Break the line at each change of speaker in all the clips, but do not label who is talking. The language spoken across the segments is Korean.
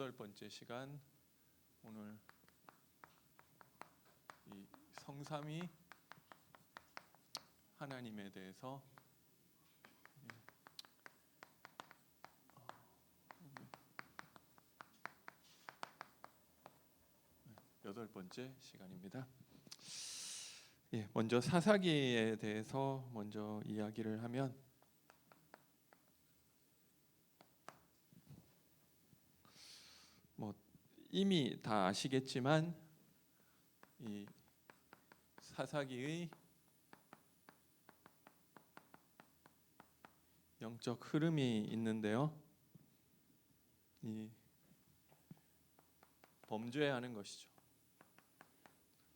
8번째 시간, 오늘 이 성삼위 하나님에 대해서 8번째 시간입니다. 먼저 사사기에 대해서 먼저 이야기를 하면, 이미 다 아시겠지만 이 사사기의 영적 흐름이 있는데요. 이 범죄하는 것이죠.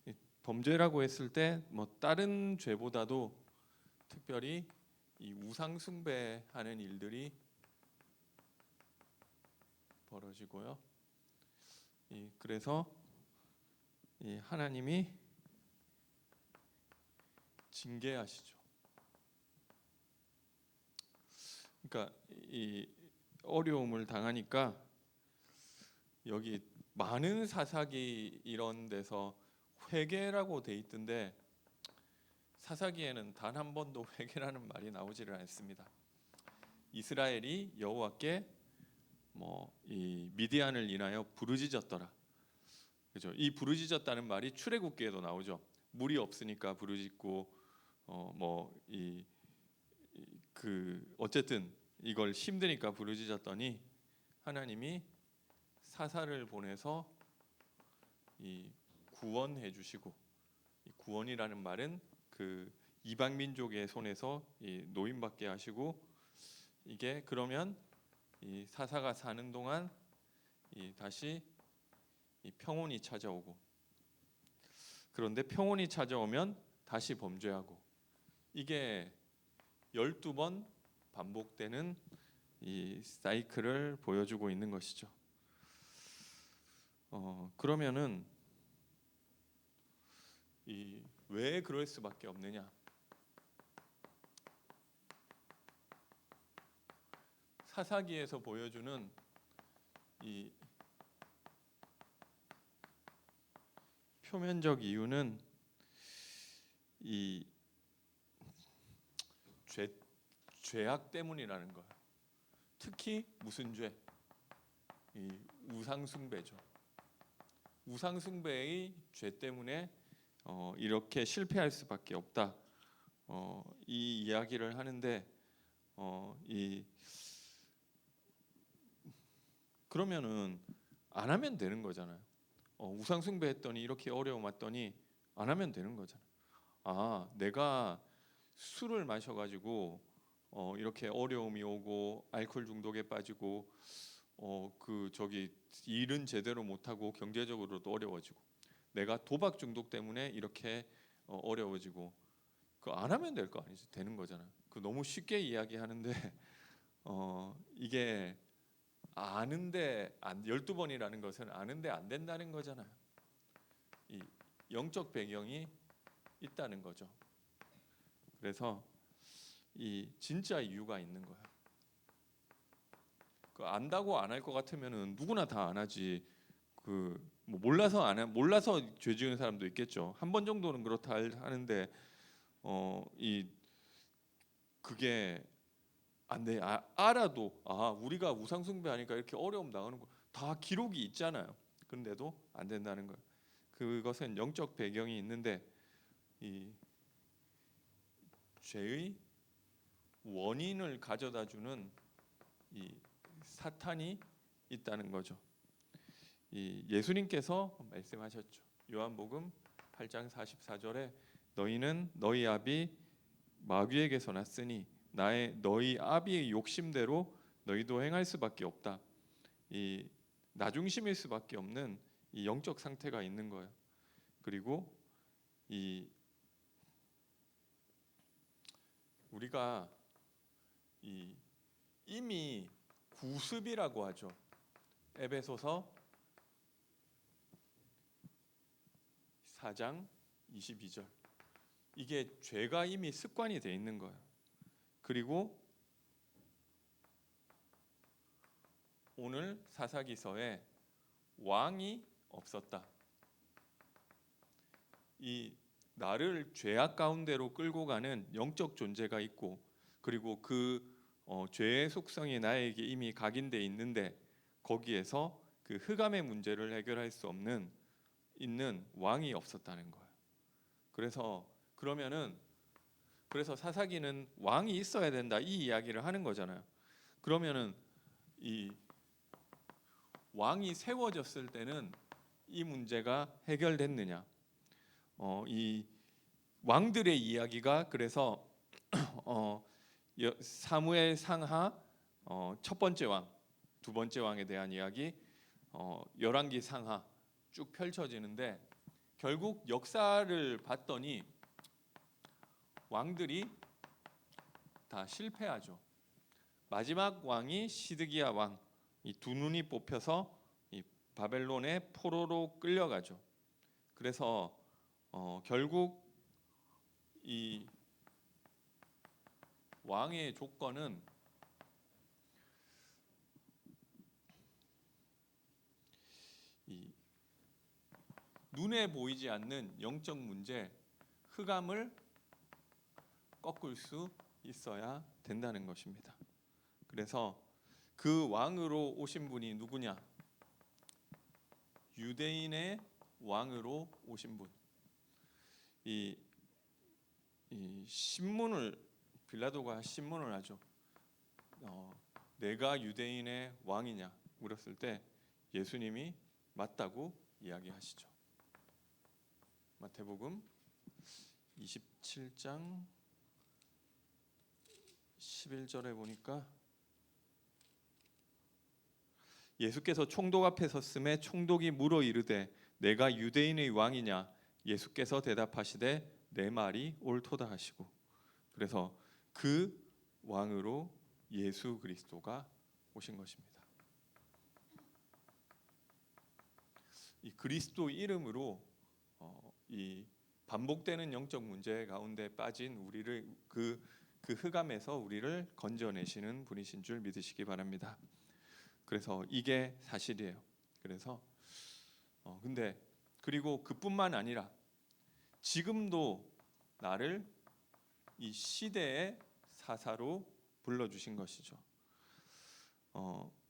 이 범죄라고 했을 때 다른 죄보다도 특별히 이 우상 숭배하는 일들이 벌어지고요. 그래서 이 하나님이 징계하시죠. 그러니까 이 어려움을 당하니까 여기 많은 사사기 이런 데서 회개라고 돼 있던데, 사사기에는 단 한 번도 회개라는 말이 나오지를 않습니다. 이스라엘이 여호와께 이 미디안을 인하여 부르짖었더라. 그죠? 이 부르짖었다는 말이 출애굽기에도 나오죠. 물이 없으니까 부르짖고 어쨌든 이걸 힘드니까 부르짖었더니 하나님이 사사를 보내서 이 구원해 주시고, 이 구원이라는 말은 그 이방 민족의 손에서 이 노임받게 하시고, 이게 그러면 이 사사가 사는 동안 다시 이 평온이 찾아오고, 그런데 평온이 찾아오면 다시 범죄하고, 이게 12번 반복되는 이 사이클을 보여주고 있는 것이죠. 그러면은 왜 그럴 수밖에 없느냐? 사사기에서 보여주는 이 표면적 이유는 이 죄악 때문이라는 거예요. 특히 무슨 죄? 이 우상 숭배죠. 우상 숭배의 죄 때문에 이렇게 실패할 수밖에 없다. 이 이야기를 하는데, 그러면은 안 하면 되는 거잖아요. 우상 숭배했더니 이렇게 어려움 왔더니 안 하면 되는 거잖아요. 내가 술을 마셔가지고 이렇게 어려움이 오고 알코올 중독에 빠지고 일은 제대로 못하고 경제적으로도 어려워지고, 내가 도박 중독 때문에 이렇게 어려워지고, 안 하면 될 거 아니지, 되는 거잖아요. 너무 쉽게 이야기하는데 이게 아는데 12번이라는 것은 아는데 안 된다는 거잖아요. 이 영적 배경이 있다는 거죠. 그래서 이 진짜 이유가 있는 거예요. 안다고 안 할 것 같으면은 누구나 다 안 하지. 몰라서 죄 지은 사람도 있겠죠. 한 번 정도는 그렇다 하는데 그게 안 돼. 알아도 우리가 우상 숭배하니까 이렇게 어려움 당하는 거 다 기록이 있잖아요. 그런데도 안 된다는 거예요. 그것은 영적 배경이 있는데, 이 죄의 원인을 가져다주는 이 사탄이 있다는 거죠. 예수님께서 말씀하셨죠. 요한복음 8장 44절에 너희는 너희 아비 마귀에게서 났으니 너희 아비의 욕심대로 너희도 행할 수밖에 없다. 이 나중심일 수밖에 없는 이 영적 상태가 있는 거예요. 그리고 우리가 이미 구습이라고 하죠. 에베소서 4장 22절. 이게 죄가 이미 습관이 돼 있는 거예요. 그리고 오늘 사사기서에 왕이 없었다. 이 나를 죄악 가운데로 끌고 가는 영적 존재가 있고, 그리고 그 죄의 속성이 나에게 이미 각인돼 있는데 거기에서 그 흑암의 문제를 해결할 수 없는 있는 왕이 없었다는 거예요. 그래서 사사기는 왕이 있어야 된다 이 이야기를 하는 거잖아요. 그러면은 이 왕이 세워졌을 때는 이 문제가 해결됐느냐? 이 왕들의 이야기가 그래서 사무엘 상하 첫 번째 왕, 두 번째 왕에 대한 이야기, 열왕기 상하 쭉 펼쳐지는데 결국 역사를 봤더니 왕들이 다 실패하죠. 마지막 왕이 시드기야 왕, 이 두 눈이 뽑혀서 이 바벨론의 포로로 끌려가죠. 그래서 결국 이 왕의 조건은 이 눈에 보이지 않는 영적 문제, 흑암을 꺾을 수 있어야 된다는 것입니다. 그래서 그 왕으로 오신 분이 누구냐? 유대인의 왕으로 오신 분. 이 신문을 빌라도가 신문을 하죠. 내가 유대인의 왕이냐 물었을 때 예수님이 맞다고 이야기하시죠. 마태복음 27장 11절에 보니까 예수께서 총독 앞에 섰음에 총독이 물어 이르되 내가 유대인의 왕이냐? 예수께서 대답하시되 내 말이 옳도다 하시고, 그래서 그 왕으로 예수 그리스도가 오신 것입니다. 이 그리스도 이름으로 이 반복되는 영적 문제 가운데 빠진 우리를 그 흑암에서 우리를 건져내시는 분이신 줄 믿으시기 바랍니다. 그래서 이게 사실이에요. 그래서 근데 그리고 그뿐만 아니라 지금도 나를 이 시대의 사사로 불러주신 것이죠.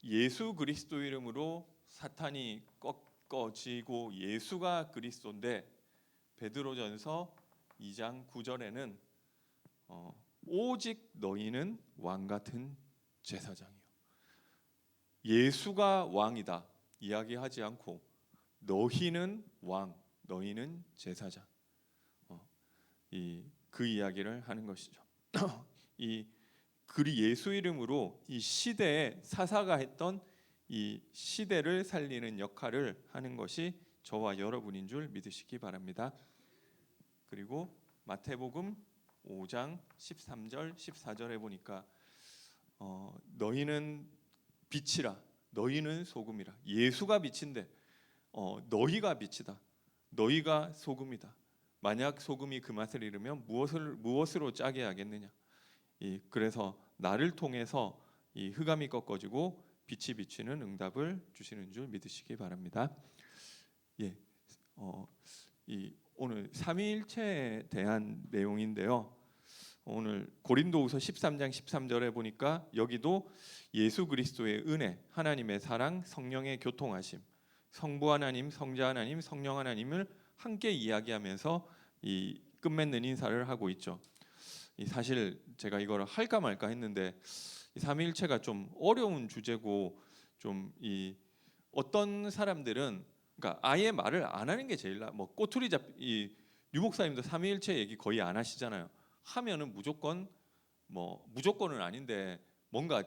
예수 그리스도 이름으로 사탄이 꺾어지고 예수가 그리스도인데 베드로전서 2장 9절에는 오직 너희는 왕 같은 제사장이요. 예수가 왕이다 이야기하지 않고 너희는 왕, 너희는 제사장. 그 이야기를 하는 것이죠. 그리 예수 이름으로 이 시대에 사사가 했던 이 시대를 살리는 역할을 하는 것이 저와 여러분인 줄 믿으시기 바랍니다. 그리고 마태복음 5장 13절 14절에 보니까 너희는 빛이라, 너희는 소금이라. 예수가 빛인데 너희가 빛이다, 너희가 소금이다. 만약 소금이 그 맛을 잃으면 무엇으로 짜게 하겠느냐. 그래서 나를 통해서 이 흑암이 꺾어지고 빛이 비추는 응답을 주시는 줄 믿으시기 바랍니다. 오늘 삼위일체에 대한 내용인데요. 오늘 고린도후서 13장 13절에 보니까 여기도 예수 그리스도의 은혜, 하나님의 사랑, 성령의 교통하심, 성부 하나님, 성자 하나님, 성령 하나님을 함께 이야기하면서 이 끝맺는 인사를 하고 있죠. 사실 제가 이걸 할까 말까 했는데 삼위일체가 좀 어려운 주제고 좀 어떤 사람들은 그러니까 아예 말을 안 하는 게 제일 뭐 꼬투리 유목사님도 삼위일체 얘기 거의 안 하시잖아요. 하면은 무조건은 아닌데 뭔가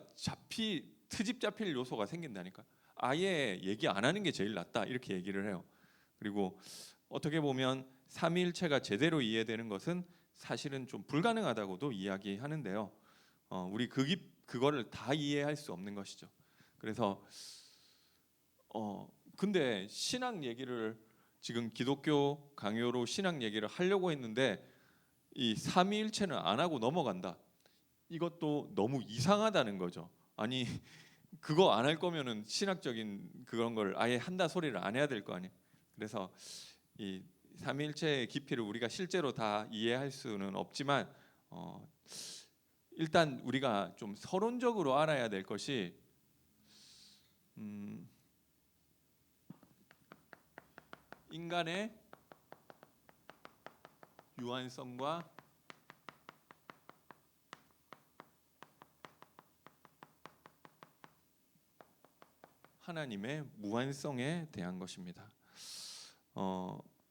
트집 잡힐 요소가 생긴다니까. 아예 얘기 안 하는 게 제일 낫다 이렇게 얘기를 해요. 그리고 어떻게 보면 삼위일체가 제대로 이해되는 것은 사실은 좀 불가능하다고도 이야기하는데요. 우리 그거를 다 이해할 수 없는 것이죠. 그래서 근데 신앙 얘기를 지금 기독교 강요로 신앙 얘기를 하려고 했는데 이 삼위일체는 안 하고 넘어간다. 이것도 너무 이상하다는 거죠. 아니 그거 안 할 거면은 신학적인 그런 걸 아예 한다 소리를 안 해야 될 거 아니에요. 그래서 이 삼위일체의 깊이를 우리가 실제로 다 이해할 수는 없지만 일단 우리가 좀 서론적으로 알아야 될 것이 인간의 유한성과 하나님의 무한성에 대한 것입니다.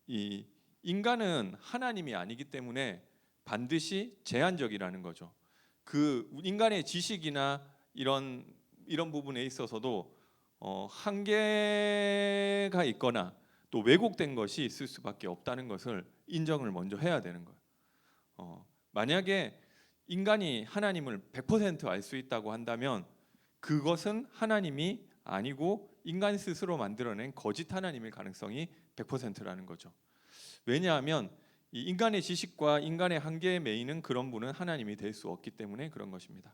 이 인간은 하나님이 아니기 때문에 반드시 제한적이라는 거죠. 그 인간의 지식이나 이런 부분에 있어서도 한계가 있거나 또 왜곡된 것이 있을 수밖에 없다는 것을 인정을 먼저 해야 되는 거예요. 만약에 인간이 하나님을 100% 알 수 있다고 한다면 그것은 하나님이 아니고 인간 스스로 만들어낸 거짓 하나님일 가능성이 100%라는 거죠. 왜냐하면 이 인간의 지식과 인간의 한계에 매이는 그런 분은 하나님이 될 수 없기 때문에 그런 것입니다.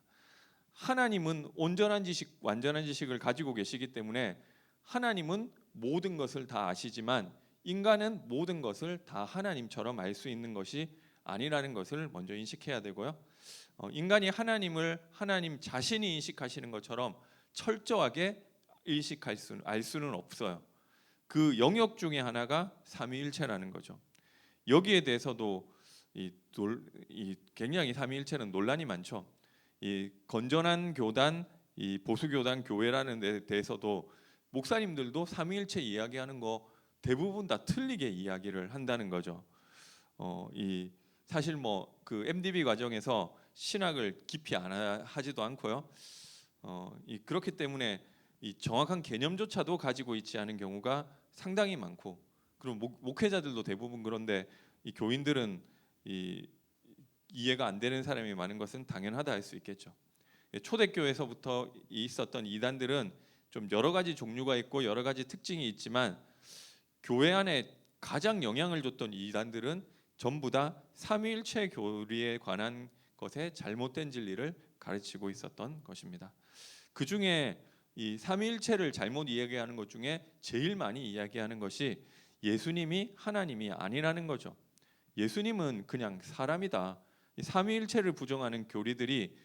하나님은 온전한 지식, 완전한 지식을 가지고 계시기 때문에 하나님은 모든 것을 다 아시지만 인간은 모든 것을 다 하나님처럼 알 수 있는 것이 아니라는 것을 먼저 인식해야 되고요. 인간이 하나님을 하나님 자신이 인식하시는 것처럼 철저하게 알 수는 없어요. 그 영역 중에 하나가 삼위일체라는 거죠. 여기에 대해서도 굉장히 삼위일체는 논란이 많죠. 이 건전한 교단, 이 보수교단 교회라는 데 대해서도 목사님들도 삼위일체 이야기하는 거 대부분 다 틀리게 이야기를 한다는 거죠. 이 사실 뭐 그 MDB 과정에서 신학을 깊이 하지도 않고요. 그렇기 때문에 이 정확한 개념조차도 가지고 있지 않은 경우가 상당히 많고, 그리고 목회자들도 대부분 그런데 이 교인들은 이해가 안 되는 사람이 많은 것은 당연하다 할 수 있겠죠. 초대교회에서부터 있었던 이단들은 좀 여러 가지 종류가 있고 여러 가지 특징이 있지만 교회 안에 가장 영향을 줬던 이단들은 전부 다 삼위일체 교리에 관한 것에 잘못된 진리를 가르치고 있었던 것입니다. 그 중에 이 삼위일체를 잘못 이야기하는 것 중에 제일 많이 이야기하는 것이 예수님이 하나님이 아니라는 거죠. 예수님은 그냥 사람이다. 이 삼위일체를 부정하는 교리들이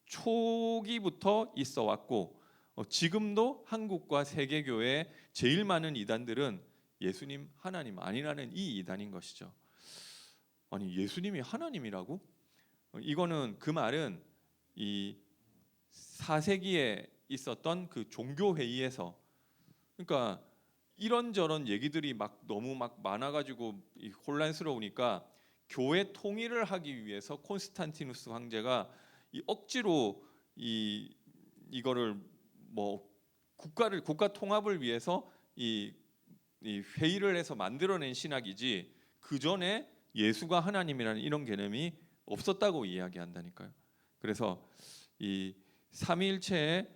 초기부터 있어 왔고 지금도 한국과 세계 교회에 제일 많은 이단들은 예수님 하나님 아니라는 이 이단인 것이죠. 아니 예수님이 하나님이라고? 이거는 그 말은 이 4세기에 있었던 그 종교 회의에서, 그러니까 이런저런 얘기들이 막 너무 막 많아가지고 혼란스러우니까 교회 통일을 하기 위해서 콘스탄티누스 황제가 억지로 이거를 뭐 국가 통합을 위해서 이 회의를 해서 만들어낸 신학이지 그 전에 예수가 하나님이라는 이런 개념이 없었다고 이야기한다니까요. 그래서 이 삼위일체에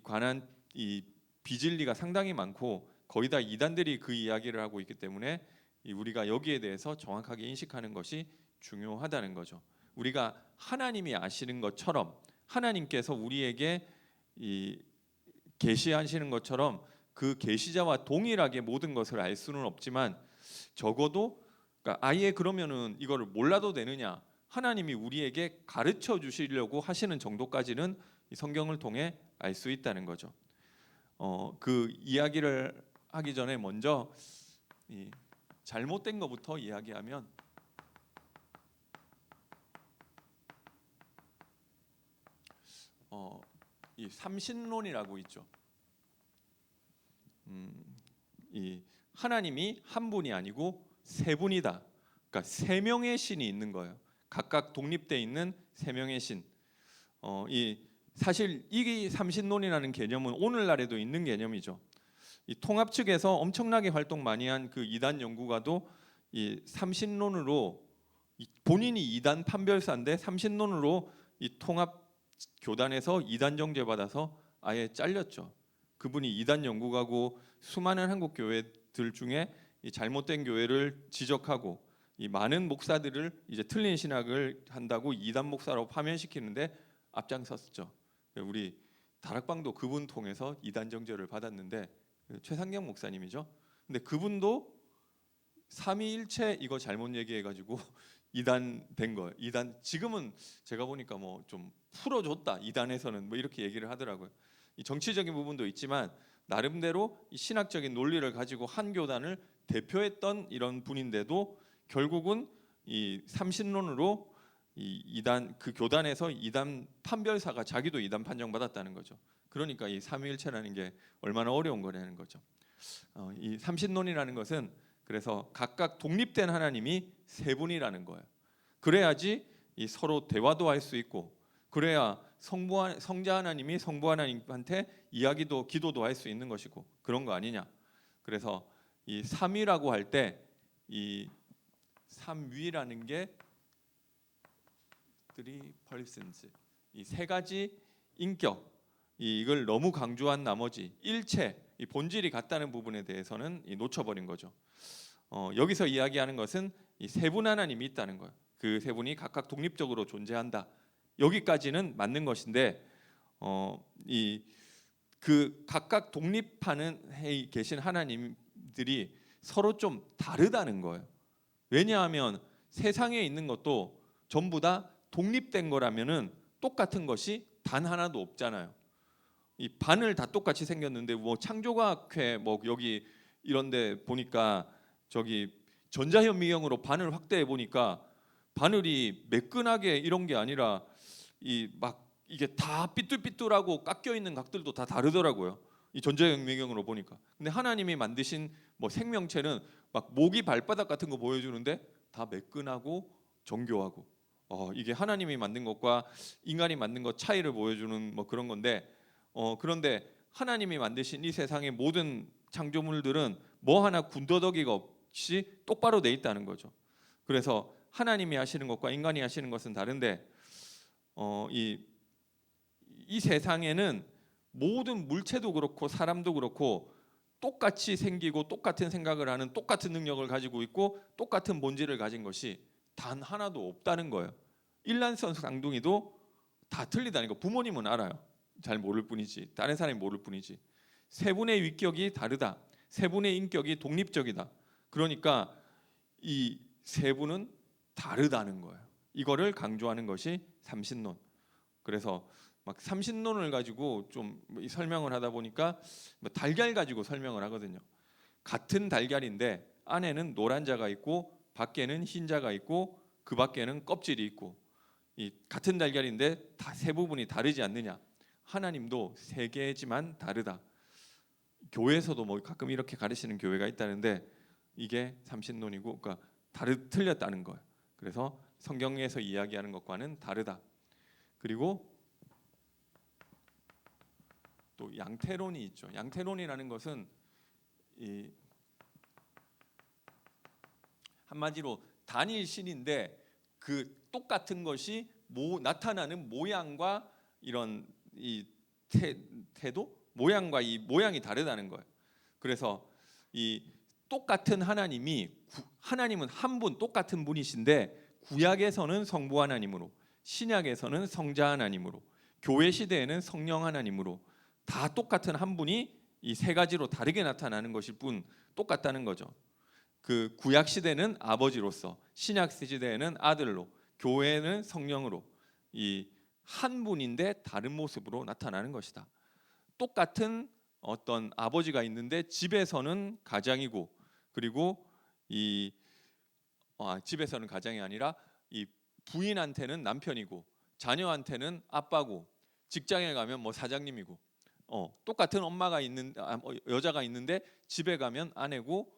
관한 이 비진리가 상당히 많고 거의 다 이단들이 그 이야기를 하고 있기 때문에 우리가 여기에 대해서 정확하게 인식하는 것이 중요하다는 거죠. 우리가 하나님이 아시는 것처럼 하나님께서 우리에게 계시하시는 것처럼 그 계시자와 동일하게 모든 것을 알 수는 없지만 적어도 그러니까 아예 그러면은 이거를 몰라도 되느냐? 하나님이 우리에게 가르쳐 주시려고 하시는 정도까지는 이 성경을 통해 알 수 있다는 거죠. 그 이야기를 하기 전에 먼저 잘못된 것부터 이야기하면 이 삼신론이라고 있죠. 이 하나님이 한 분이 아니고 세 분이다. 그러니까 세 명의 신이 있는 거예요. 각각 독립돼 있는 세 명의 신. 사실 이 삼신론이라는 개념은 오늘날에도 있는 개념이죠. 이 통합 측에서 엄청나게 활동 많이 한 그 이단 연구가도 이 삼신론으로 본인이 이단 판별사인데 삼신론으로 이 통합 교단에서 이단 정죄 받아서 아예 잘렸죠. 그분이 이단 연구가고 수많은 한국 교회들 중에 이 잘못된 교회를 지적하고 이 많은 목사들을 이제 틀린 신학을 한다고 이단 목사라고 파면시키는데 앞장섰죠. 우리 다락방도 그분 통해서 이단 정죄를 받았는데 최상경 목사님이죠. 근데 그분도 삼위일체 이거 잘못 얘기해가지고 이단된 거예요. 이단 지금은 제가 보니까 뭐 좀 풀어줬다. 이단에서는 뭐 이렇게 얘기를 하더라고요. 이 정치적인 부분도 있지만 나름대로 이 신학적인 논리를 가지고 한 교단을 대표했던 이런 분인데도 결국은 이 삼신론으로 이 이단 그 교단에서 이단 판별사가 자기도 이단 판정받았다는 거죠. 그러니까 이 삼위일체라는 게 얼마나 어려운 거라는 거죠. 이 삼신론이라는 것은 그래서 각각 독립된 하나님이 세 분이라는 거예요. 그래야지 이 서로 대화도 할 수 있고, 그래야 성자 하나님이 성부 하나님한테 이야기도 기도도 할 수 있는 것이고 그런 거 아니냐. 그래서 이 삼위라고 할 때 이 삼위라는 게 three persons, 이 세 가지 인격, 이걸 너무 강조한 나머지 일체, 이 본질이 같다는 부분에 대해서는 놓쳐버린 거죠. 여기서 이야기하는 것은 이 세 분 하나님이 있다는 거예요. 그 세 분이 각각 독립적으로 존재한다. 여기까지는 맞는 것인데 이 그 각각 독립하는 해 계신 하나님들이 서로 좀 다르다는 거예요. 왜냐하면 세상에 있는 것도 전부 다 독립된 거라면은 똑같은 것이 단 하나도 없잖아요. 이 반을 다 똑같이 생겼는데 뭐 창조과학회 뭐 여기 이런데 보니까 저기 전자현미경으로 바늘 확대해 보니까 바늘이 매끈하게 이런 게 아니라 이 막 이게 다 삐뚤삐뚤하고 깎여 있는 각들도 다 다르더라고요. 이 전자현미경으로 보니까. 근데 하나님이 만드신 뭐 생명체는 막 모기 발바닥 같은 거 보여주는데 다 매끈하고 정교하고. 이게 하나님이 만든 것과 인간이 만든 것 차이를 보여주는 뭐 그런 건데. 그런데 하나님이 만드신 이 세상의 모든 창조물들은 뭐 하나 군더더기가 없이 똑바로 돼 있다는 거죠. 그래서 하나님이 하시는 것과 인간이 하시는 것은 다른데 이 세상에는 모든 물체도 그렇고 사람도 그렇고 똑같이 생기고 똑같은 생각을 하는 똑같은 능력을 가지고 있고 똑같은 본질을 가진 것이 단 하나도 없다는 거예요. 일란성 쌍둥이도 다 틀리다는 거. 부모님은 알아요. 잘 모를 뿐이지. 다른 사람이 모를 뿐이지. 세 분의 위격이 다르다. 세 분의 인격이 독립적이다. 그러니까 이 세 분은 다르다는 거예요. 이거를 강조하는 것이 삼신론. 그래서 막 삼신론을 가지고 좀 설명을 하다 보니까 뭐 달걀 가지고 설명을 하거든요. 같은 달걀인데 안에는 노란 자가 있고 밖에는 흰 자가 있고 그 밖에는 껍질이 있고, 이 같은 달걀인데 다 세 부분이 다르지 않느냐. 하나님도 세 개지만 다르다. 교회에서도 뭐 가끔 이렇게 가르치는 교회가 있다는데 이게 삼신론이고, 그러니까 틀렸다는 거예요. 그래서 성경에서 이야기하는 것과는 다르다. 그리고 또 양태론이 있죠. 양태론이라는 것은 이 한마디로 단일신인데 그 똑같은 것이 나타나는 모양과 이런 이 태도, 모양과 이 모양이 다르다는 거예요. 그래서 이 똑같은 하나님은 한 분 똑같은 분이신데 구약에서는 성부 하나님으로, 신약에서는 성자 하나님으로, 교회 시대에는 성령 하나님으로 다 똑같은 한 분이 이 세 가지로 다르게 나타나는 것일 뿐 똑같다는 거죠. 그 구약 시대는 아버지로서, 신약 시대에는 아들로, 교회는 성령으로 이 한 분인데 다른 모습으로 나타나는 것이다. 똑같은 어떤 아버지가 있는데 집에서는 가장이고, 그리고 이 집에서는 가장이 아니라 이 부인한테는 남편이고, 자녀한테는 아빠고, 직장에 가면 뭐 사장님이고, 똑같은 엄마가 여자가 있는데 집에 가면 아내고,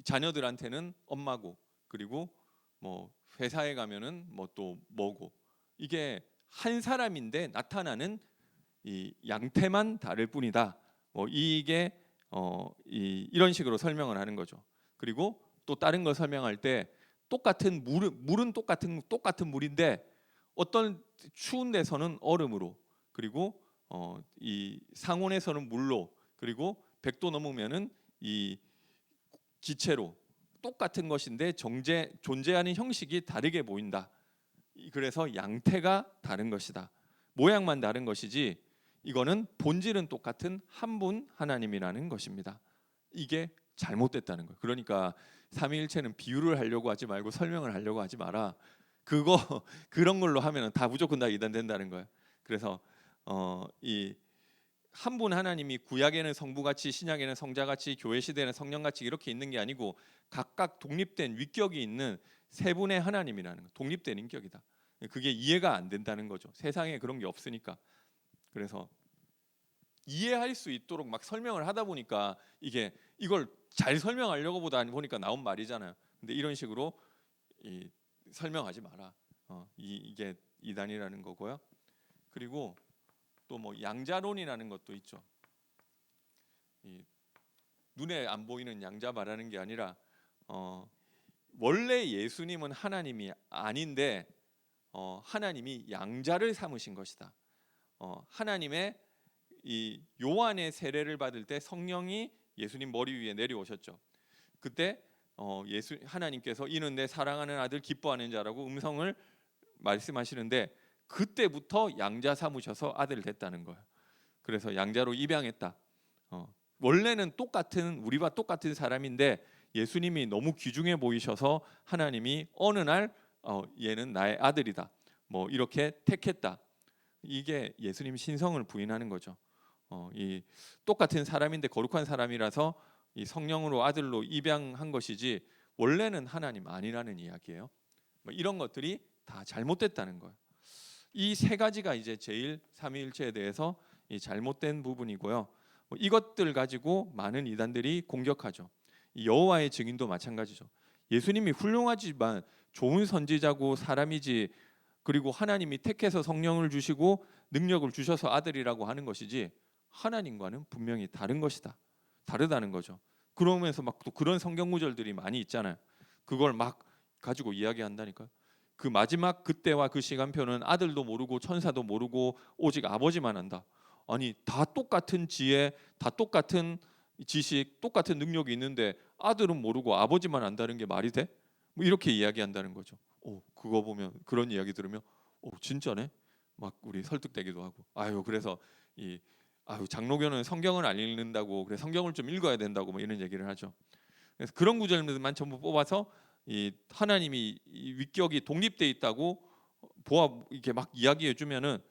자녀들한테는 엄마고, 그리고 뭐 회사에 가면은 뭐 또 뭐고, 이게 한 사람인데 나타나는 이 양태만 다를 뿐이다. 이게 이런 식으로 설명을 하는 거죠. 그리고 또 다른 걸 설명할 때 똑같은 물은 똑같은 물인데 어떤 추운 데서는 얼음으로, 그리고 이 상온에서는 물로, 그리고 100도 넘으면은 이 기체로 똑같은 것인데 존재하는 형식이 다르게 보인다. 그래서 양태가 다른 것이다. 모양만 다른 것이지 이거는 본질은 똑같은 한 분 하나님이라는 것입니다. 이게 잘못됐다는 거예요. 그러니까 삼위일체는 비유를 하려고 하지 말고 설명을 하려고 하지 마라. 그거 그런 걸로 하면은 다 무조건 다 이단된다는 거예요. 그래서 이 한 분 하나님이 구약에는 성부같이 신약에는 성자같이 교회 시대에는 성령같이 이렇게 있는 게 아니고 각각 독립된 위격이 있는 세 분의 하나님이라는 거. 독립된 인격이다. 그게 이해가 안 된다는 거죠. 세상에 그런 게 없으니까. 그래서 이해할 수 있도록 막 설명을 하다 보니까 이걸 잘 설명하려고 보니까 나온 말이잖아요. 근데 이런 식으로 설명하지 마라. 이게 이단이라는 거고요. 그리고 또 뭐 양자론이라는 것도 있죠. 눈에 안 보이는 양자 말하는 게 아니라 원래 예수님은 하나님이 아닌데 하나님이 양자를 삼으신 것이다. 하나님의 이 요한의 세례를 받을 때 성령이 예수님 머리 위에 내려오셨죠. 그때 하나님께서 이는 내 사랑하는 아들 기뻐하는 자라고 음성을 말씀하시는데 그때부터 양자 삼으셔서 아들 됐다는 거예요. 그래서 양자로 입양했다. 원래는 우리와 똑같은 사람인데 예수님이 너무 귀중해 보이셔서 하나님이 어느 날 얘는 나의 아들이다. 뭐 이렇게 택했다. 이게 예수님 신성을 부인하는 거죠. 이 똑같은 사람인데 거룩한 사람이라서 이 성령으로 아들로 입양한 것이지 원래는 하나님 아니라는 이야기예요. 뭐 이런 것들이 다 잘못됐다는 거예요. 이 세 가지가 이제 제일 삼위일체에 대해서 이 잘못된 부분이고요. 뭐 이것들 가지고 많은 이단들이 공격하죠. 이 여호와의 증인도 마찬가지죠. 예수님이 훌륭하지만 좋은 선지자고 사람이지, 그리고 하나님이 택해서 성령을 주시고 능력을 주셔서 아들이라고 하는 것이지 하나님과는 분명히 다른 것이다. 다르다는 거죠. 그러면서 막 또 그런 성경 구절들이 많이 있잖아요. 그걸 막 가지고 이야기한다니까요. 그 마지막 그때와 그 시간표는 아들도 모르고 천사도 모르고 오직 아버지만 안다. 아니 다 똑같은 지혜, 다 똑같은 지식, 똑같은 능력이 있는데 아들은 모르고 아버지만 안다는 게 말이 돼? 뭐 이렇게 이야기한다는 거죠. 그거 보면 그런 이야기 들으면 진짜네? 막 우리 설득되기도 하고. 그래서 장로교는 성경을 안 읽는다고, 그래 성경을 좀 읽어야 된다고 뭐 이런 얘기를 하죠. 그래서 그런 구절들만 전부 뽑아서 이 하나님이 이 위격이 독립돼 있다고 이렇게 막 이야기해 주면은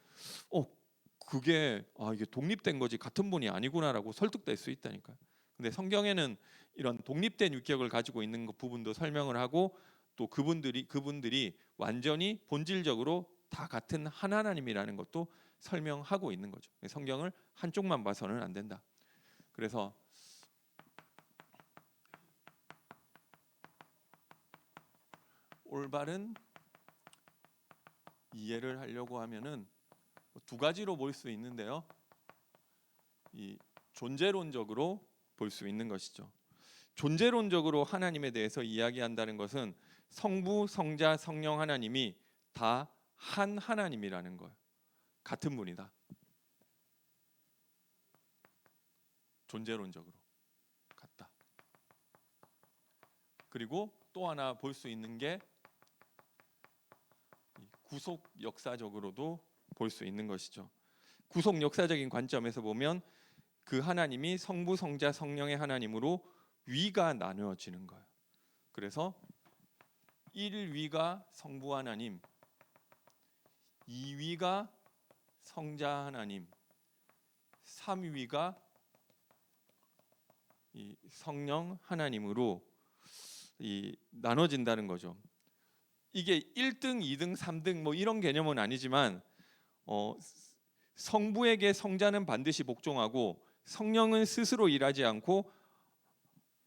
그게 이게 독립된 거지 같은 분이 아니구나라고 설득될 수 있다니까요. 근데 성경에는 이런 독립된 위격을 가지고 있는 부분도 설명을 하고 또 그분들이 완전히 본질적으로 다 같은 한 하나님이라는 것도 설명하고 있는 거죠. 성경을 한쪽만 봐서는 안 된다. 그래서 올바른 이해를 하려고 하면은 두 가지로 볼 수 있는데요. 이 존재론적으로 볼 수 있는 것이죠. 존재론적으로 하나님에 대해서 이야기한다는 것은 성부, 성자, 성령 하나님이 다 한 하나님이라는 거예요. 같은 분이다. 존재론적으로 같다. 그리고 또 하나 볼 수 있는 게 구속 역사적으로도 볼 수 있는 것이죠. 구속 역사적인 관점에서 보면 그 하나님이 성부, 성자, 성령의 하나님으로 위가 나누어지는 거예요. 그래서 1위가 성부 하나님, 2위가 성자 하나님, 3위가 이 성령 하나님으로 나눠진다는 거죠. 이게 1등, 2등, 3등 뭐 이런 개념은 아니지만 성부에게 성자는 반드시 복종하고 성령은 스스로 일하지 않고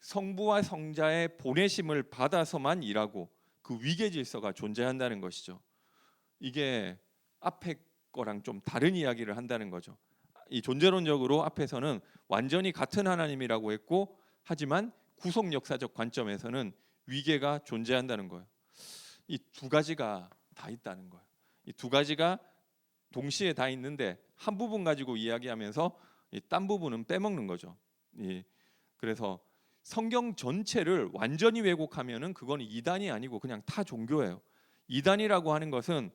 성부와 성자의 보내심을 받아서만 일하고 그 위계 질서가 존재한다는 것이죠. 이게 앞에 거랑 좀 다른 이야기를 한다는 거죠. 이 존재론적으로 앞에서는 완전히 같은 하나님이라고 했고 하지만 구속 역사적 관점에서는 위계가 존재한다는 거예요. 이 두 가지가 다 있다는 거예요. 이 두 가지가 동시에 다 있는데 한 부분 가지고 이야기하면서 딴 부분은 빼먹는 거죠. 그래서 성경 전체를 완전히 왜곡하면은 그거는 이단이 아니고 그냥 타 종교예요. 이단이라고 하는 것은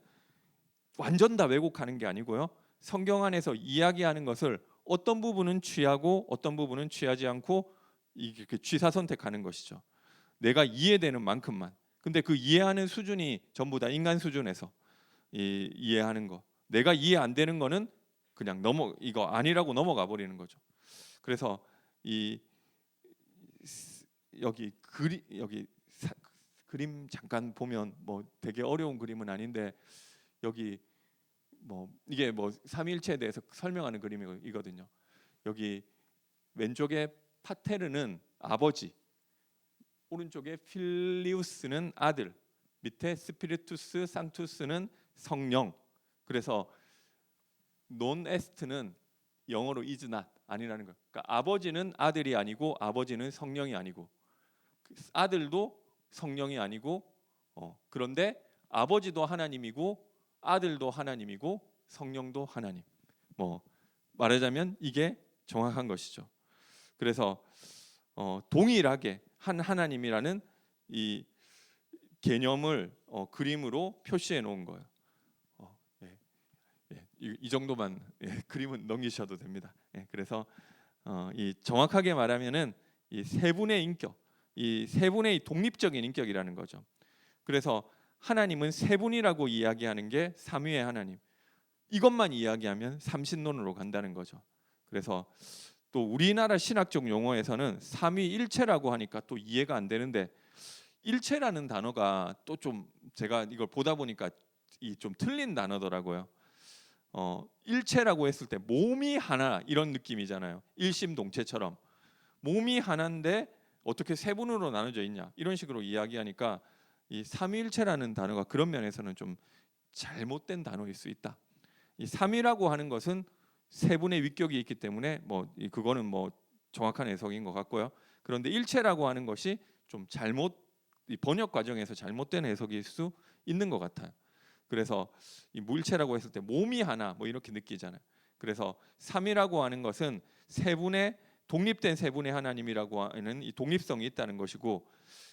완전 다 왜곡하는 게 아니고요. 성경 안에서 이야기하는 것을 어떤 부분은 취하고 어떤 부분은 취하지 않고 이렇게 취사 선택하는 것이죠. 내가 이해되는 만큼만. 근데 그 이해하는 수준이 전부 다 인간 수준에서 이해하는 거. 내가 이해 안 되는 거는 그냥 이거 아니라고 넘어가 버리는 거죠. 그래서 이 여기 그림 잠깐 보면 뭐 되게 어려운 그림은 아닌데 여기 뭐 이게 뭐 삼위일체에 대해서 설명하는 그림이거든요. 여기 왼쪽에 파테르는 아버지, 오른쪽에 필리우스는 아들, 밑에 스피리투스 산투스는 성령. 그래서 논 에스트는 영어로 is not 아니라는 거. 그러니까 아버지는 아들이 아니고 아버지는 성령이 아니고 아들도 성령이 아니고 그런데 아버지도 하나님이고 아들도 하나님이고 성령도 하나님. 뭐 말하자면 이게 정확한 것이죠. 그래서 동일하게 한 하나님이라는 이 개념을 그림으로 표시해 놓은 거예요. 예, 예, 이 정도만 그림은 넘기셔도 됩니다. 그래서 이 정확하게 말하면은 이 세 분의 인격, 이 세 분의 독립적인 인격이라는 거죠. 그래서 하나님은 세 분이라고 이야기하는 게 삼위의 하나님. 이것만 이야기하면 삼신론으로 간다는 거죠. 그래서 또 우리나라 신학적 용어에서는 삼위일체라고 하니까 또 이해가 안 되는데 일체라는 단어가 또 좀 제가 이걸 보다 보니까 이 좀 틀린 단어더라고요. 일체라고 했을 때 몸이 하나 이런 느낌이잖아요. 일심동체처럼 몸이 하나인데 어떻게 세 분으로 나눠져 있냐 이런 식으로 이야기하니까 이 삼위일체라는 단어가 그런 면에서는 좀 잘못된 단어일 수 있다. 이 삼위라고 하는 것은 세 분의 위격이 있기 때문에 뭐 그거는 뭐 정확한 해석인 것 같고요. 그런데 일체라고 하는 것이 좀 이 번역 과정에서 잘못된 해석일 수 있는 것 같아요. 그래서 이 무일체라고 했을 때 몸이 하나 뭐 이렇게 느끼잖아요. 그래서 삼위라고 하는 것은 세 분의 독립된 세 분의 하나님이라고 하는 이 독립성이 있다는 것이고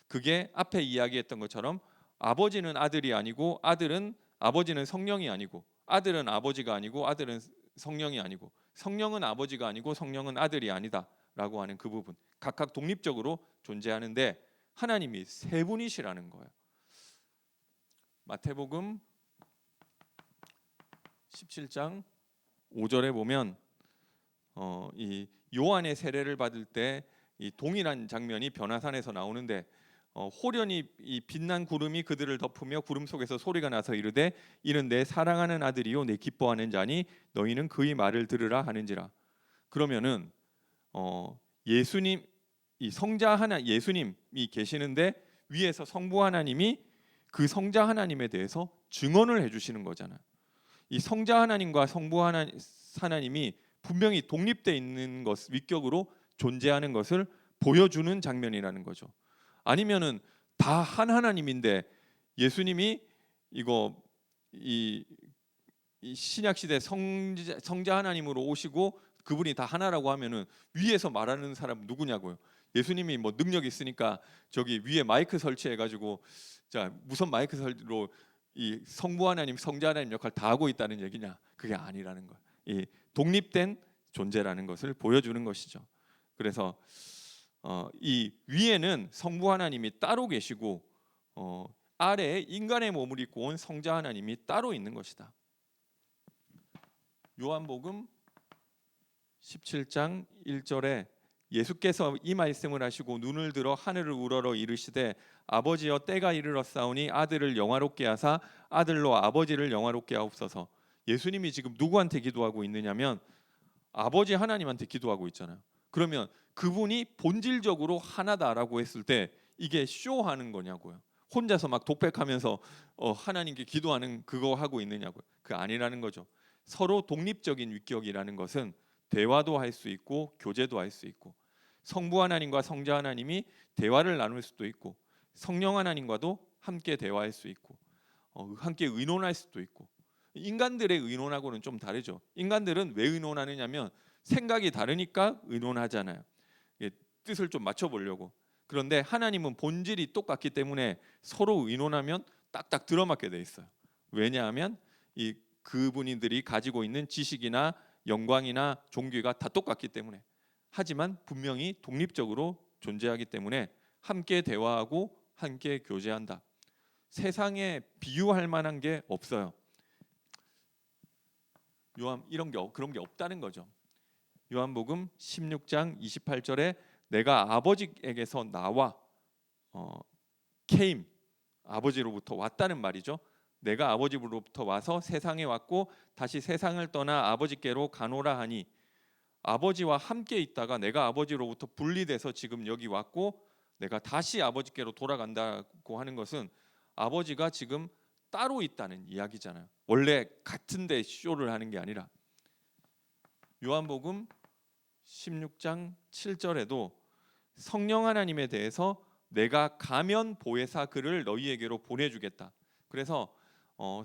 그게 앞에 이야기했던 것처럼 아버지는 아들이 아니고 아버지는 성령이 아니고 아들은 아버지가 아니고 아들은 성령이 아니고 성령은 아버지가 아니고 성령은 아들이 아니다라고 하는 그 부분 각각 독립적으로 존재하는데 하나님이 세 분이시라는 거예요. 마태복음 17장 5절에 보면 이 요한의 세례를 받을 때 이 동일한 장면이 변화산에서 나오는데 호련히 이 빛난 구름이 그들을 덮으며 구름 속에서 소리가 나서 이르되 이는 내 사랑하는 아들이요 내 기뻐하는 자니 너희는 그의 말을 들으라 하는지라. 그러면은 예수님 이 성자 하나 예수님이 계시는데 위에서 성부 하나님이 그 성자 하나님에 대해서 증언을 해주시는 거잖아요. 이 성자 하나님과 성부 하나님이 분명히 독립돼 있는 것 위격으로 존재하는 것을 보여주는 장면이라는 거죠. 아니면은 다 한 하나님인데 예수님이 이거 이 신약 시대 성자 하나님으로 오시고 그분이 다 하나라고 하면은 위에서 말하는 사람 누구냐고요. 예수님이 뭐 능력 있으니까 저기 위에 마이크 설치해 가지고 자 무선 마이크 설로 이 성부 하나님 성자 하나님 역할 다 하고 있다는 얘기냐? 그게 아니라는 거예요. 이 독립된 존재라는 것을 보여주는 것이죠. 그래서 이 위에는 성부 하나님이 따로 계시고 아래에 인간의 몸을 입고 온 성자 하나님이 따로 있는 것이다. 요한복음 17장 1절에 예수께서 이 말씀을 하시고 눈을 들어 하늘을 우러러 이르시되 아버지여 때가 이르렀사오니 아들을 영화롭게 하사 아들로 아버지를 영화롭게 하옵소서. 예수님이 지금 누구한테 기도하고 있느냐면 아버지 하나님한테 기도하고 있잖아요. 그러면 그분이 본질적으로 하나다라고 했을 때 이게 쇼하는 거냐고요. 혼자서 막 독백하면서 하나님께 기도하는 그거 하고 있느냐고요. 그 아니라는 거죠. 서로 독립적인 위격이라는 것은 대화도 할 수 있고 교제도 할 수 있고 성부 하나님과 성자 하나님이 대화를 나눌 수도 있고 성령 하나님과도 함께 대화할 수 있고 함께 의논할 수도 있고 인간들의 의논하고는 좀 다르죠. 인간들은 왜 의논하느냐면 생각이 다르니까 의논하잖아요. 뜻을 좀 맞춰보려고. 그런데 하나님은 본질이 똑같기 때문에 서로 의논하면 딱딱 들어맞게 돼 있어요. 왜냐하면 그분들이 가지고 있는 지식이나 영광이나 종교가 다 똑같기 때문에, 하지만 분명히 독립적으로 존재하기 때문에 함께 대화하고 함께 교제한다. 세상에 비유할 만한 게 없어요. 그런 게 없다는 거죠. 요한복음 16장 28절에 내가 아버지에게서 나와 came, 아버지로부터 왔다는 말이죠. 내가 아버지로부터 와서 세상에 왔고 다시 세상을 떠나 아버지께로 가노라 하니, 아버지와 함께 있다가 내가 아버지로부터 분리돼서 지금 여기 왔고 내가 다시 아버지께로 돌아간다고 하는 것은 아버지가 지금 따로 있다는 이야기잖아요. 원래 같은데 쇼를 하는 게 아니라. 요한복음 16장 7절에도 성령 하나님에 대해서 내가 가면 보혜사 그를 너희에게로 보내주겠다. 그래서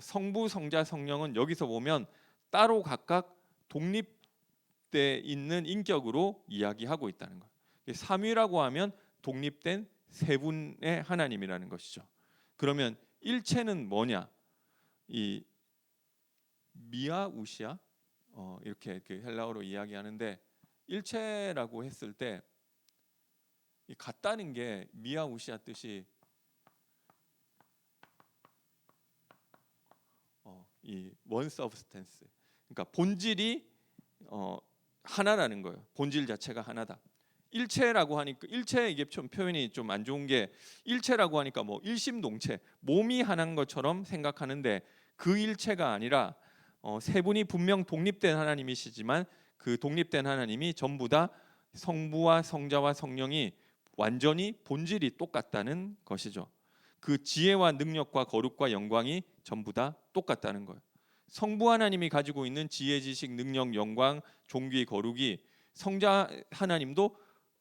성부, 성자, 성령은 여기서 보면 따로 각각 독립돼 있는 인격으로 이야기하고 있다는 거예요. 삼위라고 하면 독립된 세 분의 하나님이라는 것이죠. 그러면 일체는 뭐냐? 이 미아 우시아 이렇게 그 헬라어로 이야기하는데, 일체라고 했을 때 같다는 게 미아 우시아 뜻이 이 원 서브스텐스, 그러니까 본질이 하나라는 거예요. 본질 자체가 하나다. 일체라고 하니까, 일체 이게 좀 표현이 좀 안 좋은 게, 일체라고 하니까 뭐 일심동체 몸이 하나인 것처럼 생각하는데 그 일체가 아니라 세 분이 분명 독립된 하나님이시지만 그 독립된 하나님이 전부 다 성부와 성자와 성령이 완전히 본질이 똑같다는 것이죠. 그 지혜와 능력과 거룩과 영광이 전부 다 똑같다는 거예요. 성부 하나님이 가지고 있는 지혜, 지식, 능력, 영광, 존귀, 거룩이 성자 하나님도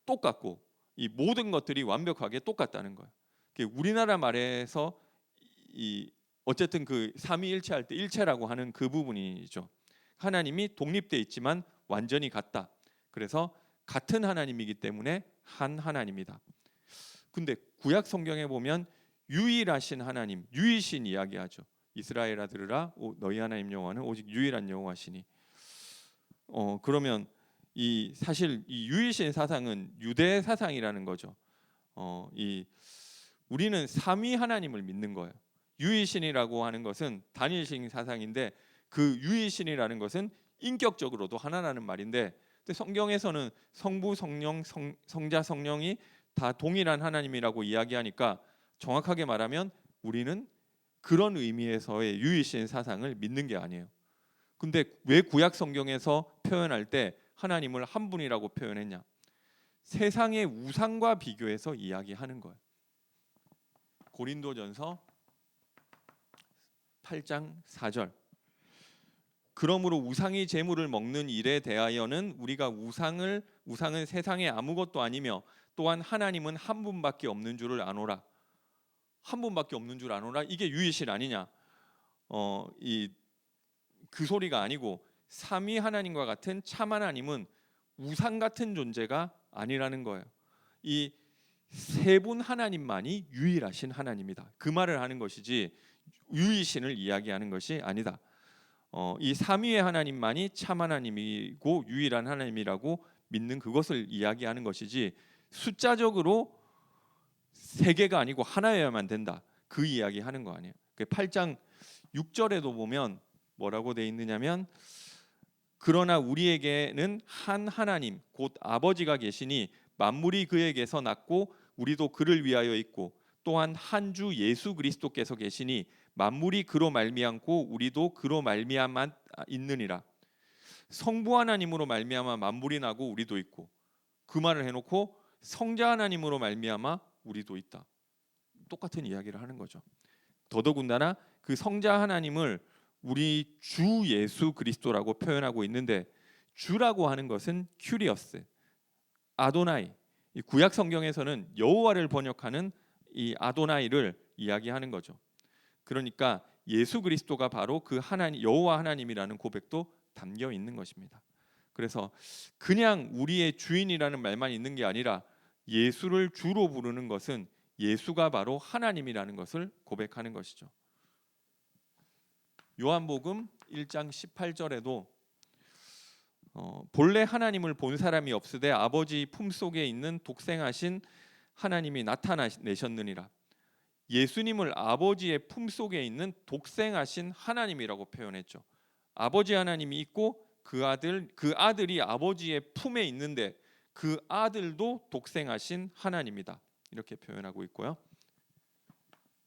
똑같고 이 모든 것들이 완벽하게 똑같다는 거예요. 우리나라 말에서 어쨌든 그 삼위일체할 때 일체라고 하는 그 부분이죠. 하나님이 독립돼 있지만 완전히 같다. 그래서 같은 하나님이기 때문에 한 하나님이다. 근데 구약 성경에 보면 유일하신 하나님, 유일신 이야기하죠. 이스라엘아 들으라, 너희 하나님 여호와는 오직 유일한 여호와시니. 그러면 사실 이 유일신 사상은 유대 사상이라는 거죠. 우리는 삼위 하나님을 믿는 거예요. 유일신이라고 하는 것은 단일신 사상인데, 그 유일신이라는 것은 인격적으로도 하나라는 말인데, 근데 성경에서는 성부, 성령, 성자, 성령이 다 동일한 하나님이라고 이야기하니까 정확하게 말하면 우리는 그런 의미에서의 유일신 사상을 믿는 게 아니에요. 근데 왜 구약 성경에서 표현할 때 하나님을 한 분이라고 표현했냐? 세상의 우상과 비교해서 이야기하는 거예요. 고린도전서 8장 4절. 그러므로 우상이 제물을 먹는 일에 대하여는 우리가 우상은 세상에 아무것도 아니며 또한 하나님은 한 분밖에 없는 줄을 아노라. 한 분밖에 없는 줄 아노라. 이게 유일신 아니냐? 그 소리가 아니고 삼위 하나님과 같은 참 하나님은 우상 같은 존재가 아니라는 거예요. 이 세 분 하나님만이 유일하신 하나님이다. 그 말을 하는 것이지 유일신을 이야기하는 것이 아니다. 이 삼위의 하나님만이 참 하나님이고 유일한 하나님이라고 믿는 그것을 이야기하는 것이지, 숫자적으로 세 개가 아니고 하나여야만 된다, 그 이야기하는 거 아니에요. 8장 6절에도 보면 뭐라고 돼 있느냐면, 그러나 우리에게는 한 하나님 곧 아버지가 계시니 만물이 그에게서 났고 우리도 그를 위하여 있고, 또한 한 주 예수 그리스도께서 계시니 만물이 그로 말미암고 우리도 그로 말미암아 있느니라. 성부 하나님으로 말미암아 만물이 나고 우리도 있고, 그 말을 해놓고 성자 하나님으로 말미암아 우리도 있다. 똑같은 이야기를 하는 거죠. 더더군다나 그 성자 하나님을 우리 주 예수 그리스도라고 표현하고 있는데, 주라고 하는 것은 큐리어스, 아도나이. 이 구약 성경에서는 여호와를 번역하는 이 아도나이를 이야기하는 거죠. 그러니까 예수 그리스도가 바로 그 하나님, 여호와 하나님이라는 고백도 담겨 있는 것입니다. 그래서 그냥 우리의 주인이라는 말만 있는 게 아니라 예수를 주로 부르는 것은 예수가 바로 하나님이라는 것을 고백하는 것이죠. 요한복음 1장 18절에도 본래 하나님을 본 사람이 없으되 아버지 품속에 있는 독생하신 하나님이 나타내셨느니라. 예수님을 아버지의 품속에 있는 독생하신 하나님이라고 표현했죠. 아버지 하나님이 있고 그 아들이 아버지의 품에 있는데 그 아들도 독생하신 하나님이다. 이렇게 표현하고 있고요.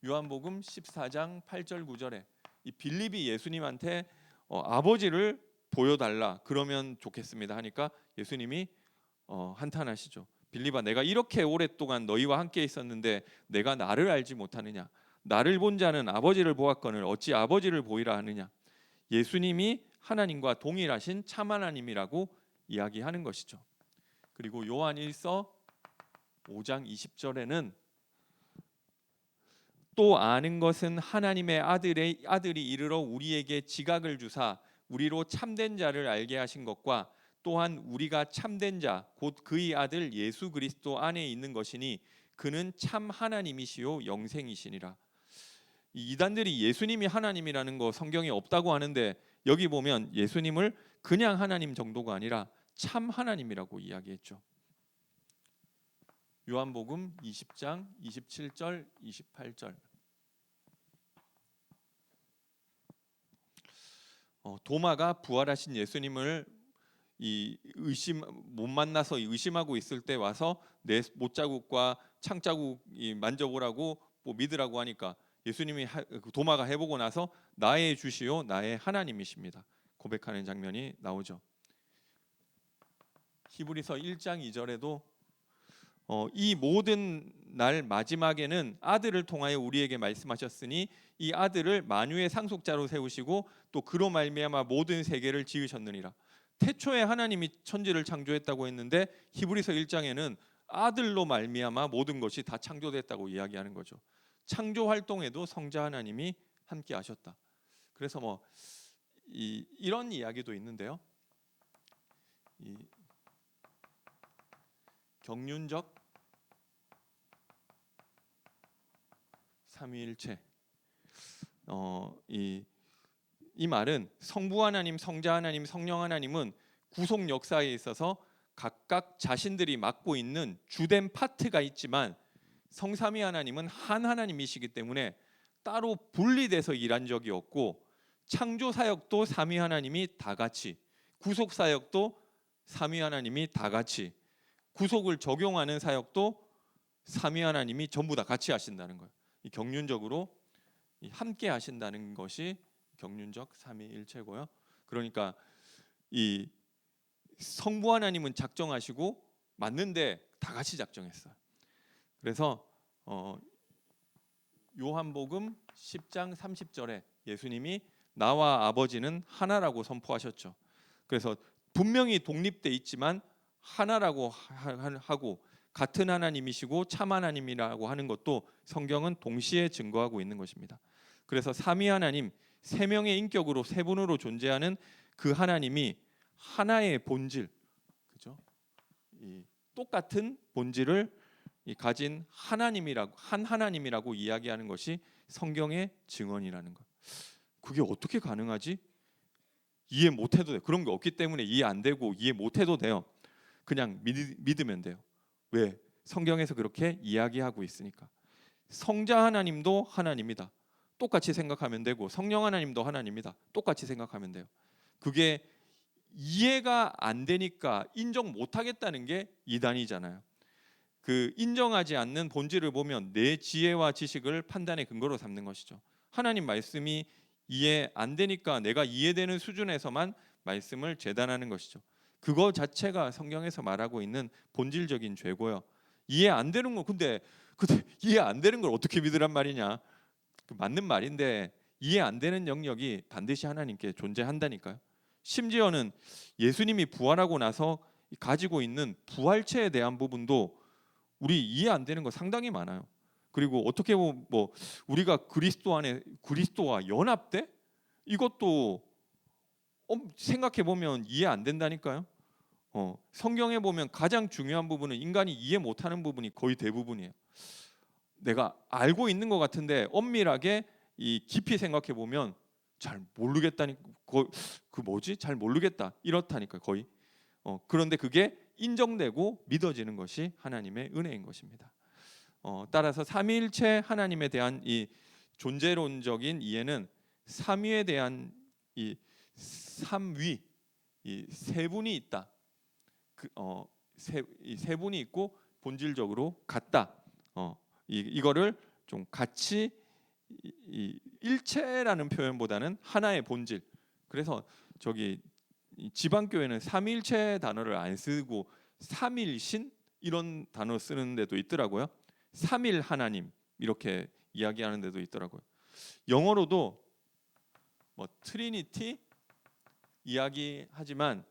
요한복음 14장 8절 9절에 이 빌립이 예수님한테 아버지를 보여달라 그러면 좋겠습니다 하니까 예수님이 한탄하시죠. 빌립아, 내가 이렇게 오랫동안 너희와 함께 있었는데 내가 나를 알지 못하느냐? 나를 본 자는 아버지를 보았거늘 어찌 아버지를 보이라 하느냐? 예수님이 하나님과 동일하신 참 하나님이라고 이야기하는 것이죠. 그리고 요한 1서 5장 20절에는 또 아는 것은 하나님의 아들이 이르러 우리에게 지각을 주사 우리로 참된 자를 알게 하신 것과 또한 우리가 참된 자 곧 그의 아들 예수 그리스도 안에 있는 것이니 그는 참 하나님이시요 영생이시니라. 이 이단들이 예수님이 하나님이라는 거 성경에 없다고 하는데 여기 보면 예수님을 그냥 하나님 정도가 아니라 참 하나님이라고 이야기했죠. 요한복음 20장 27절 28절 도마가 부활하신 예수님을 못 만나서 의심하고 있을 때 와서 내 못자국과 창자국 만져보라고 믿으라고 하니까 예수님이 도마가 해보고 나서 나의 주시요 나의 하나님이십니다 고백하는 장면이 나오죠. 히브리서 1장 2절에도 이 모든 날 마지막에는 아들을 통하여 우리에게 말씀하셨으니 이 아들을 만유의 상속자로 세우시고 또 그로 말미암아 모든 세계를 지으셨느니라. 태초에 하나님이 천지를 창조했다고 했는데 히브리서 1장에는 아들로 말미암아 모든 것이 다 창조됐다고 이야기하는 거죠. 창조 활동에도 성자 하나님이 함께 하셨다. 그래서 이런 이야기도 있는데요. 경륜적 삼위일체 이 말은 성부 하나님, 성자 하나님, 성령 하나님은 구속 역사에 있어서 각각 자신들이 맡고 있는 주된 파트가 있지만 성삼위 하나님은 한 하나님이시기 때문에 따로 분리돼서 일한 적이 없고 창조 사역도 삼위 하나님이 다 같이, 구속 사역도 삼위 하나님이 다 같이, 구속을 적용하는 사역도 삼위 하나님이 전부 다 같이 하신다는 거예요. 이 경륜적으로 함께 하신다는 것이 경륜적 삼위일체고요. 그러니까 이 성부 하나님은 작정하시고 맞는데 다 같이 작정했어요. 그래서 요한복음 10장 30절에 예수님이 나와 아버지는 하나라고 선포하셨죠. 그래서 분명히 독립돼 있지만 하나라고 하고 같은 하나님이시고 참 하나님이라고 하는 것도 성경은 동시에 증거하고 있는 것입니다. 그래서 삼위 하나님, 세 명의 인격으로 세 분으로 존재하는 그 하나님이 하나의 본질, 그죠? 이 똑같은 본질을 가진 한 하나님이라고 이야기하는 것이 성경의 증언이라는 것. 그게 어떻게 가능하지? 이해 못해도 돼. 그런 게 없기 때문에 이해 안 되고 이해 못해도 돼요. 그냥 믿으면 돼요. 왜? 성경에서 그렇게 이야기하고 있으니까. 성자 하나님도 하나님이다. 똑같이 생각하면 되고 성령 하나님도 하나님이다. 똑같이 생각하면 돼요. 그게 이해가 안 되니까 인정 못 하겠다는 게 이단이잖아요. 그 인정하지 않는 본질을 보면 내 지혜와 지식을 판단의 근거로 삼는 것이죠. 하나님 말씀이 이해 안 되니까 내가 이해되는 수준에서만 말씀을 재단하는 것이죠. 그거 자체가 성경에서 말하고 있는 본질적인 죄고요. 이해 안 되는 거 근데 이해 안 되는 걸 어떻게 믿으란 말이냐? 맞는 말인데 이해 안 되는 영역이 반드시 하나님께 존재한다니까요. 심지어는 예수님이 부활하고 나서 가지고 있는 부활체에 대한 부분도 우리 이해 안 되는 거 상당히 많아요. 그리고 어떻게 보면 우리가 그리스도 안에 그리스도와 연합돼? 이것도 생각해 보면 이해 안 된다니까요. 성경에 보면 가장 중요한 부분은 인간이 이해 못하는 부분이 거의 대부분이에요. 내가 알고 있는 것 같은데 엄밀하게 깊이 생각해 보면 잘 모르겠다니 그 뭐지? 잘 모르겠다 이렇다니까 거의. 그런데 그게 인정되고 믿어지는 것이 하나님의 은혜인 것입니다. 따라서 삼위일체 하나님에 대한 이 존재론적인 이해는 삼위에 대한 이 삼위 이 세 분이 있다. 이 세 분이 있고 본질적으로 같다. 이거를 좀 같이 이 일체라는 표현보다는 하나의 본질. 그래서 저기 지방 교회는 삼위일체 단어를 안 쓰고 삼일신 이런 단어 쓰는 데도 있더라고요. 삼일 하나님 이렇게 이야기하는 데도 있더라고요. 영어로도 뭐 트리니티 이야기하지만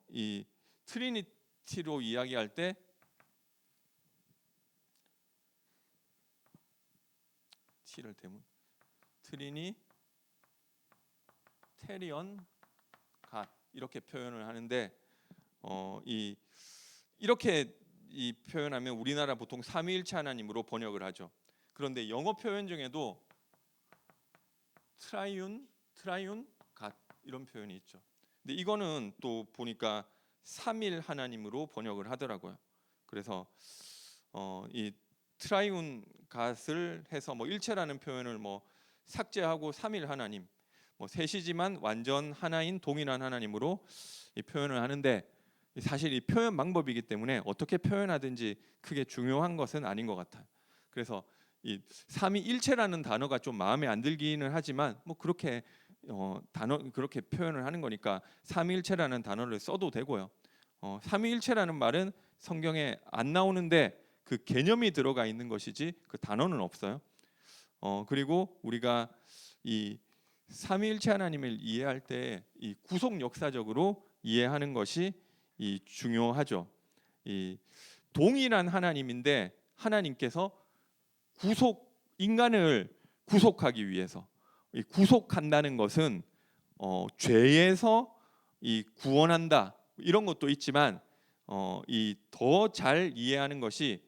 이 트리니티로 이야기할 때 T를 대문 트리니 테리언 갓 이렇게 표현을 하는데 이렇게 이 표현하면 우리나라 보통 삼위일체 하나님으로 번역을 하죠. 그런데 영어 표현 중에도 트라이운 갓 이런 표현이 있죠. 근데 이거는 또 보니까 삼일 하나님으로 번역을 하더라고요. 그래서 이 트라이운 갓을 해서 뭐 일체라는 표현을 뭐 삭제하고 삼일 하나님, 뭐 셋이지만 완전 하나인 동일한 하나님으로 이 표현을 하는데 사실 이 표현 방법이기 때문에 어떻게 표현하든지 크게 중요한 것은 아닌 것 같아요. 그래서 이 삼위일체라는 단어가 좀 마음에 안 들기는 하지만 뭐 그렇게 단어 그렇게 표현을 하는 거니까 삼위일체라는 단어를 써도 되고요. 삼위일체라는 말은 성경에 안 나오는데 그 개념이 들어가 있는 것이지 그 단어는 없어요. 그리고 우리가 이 삼위일체 하나님을 이해할 때 이 구속 역사적으로 이해하는 것이 이 중요하죠. 이 동일한 하나님인데 하나님께서 인간을 구속하기 위해서 이 구속한다는 것은 죄에서 이 구원한다 이런 것도 있지만 이 더 잘 이해하는 것이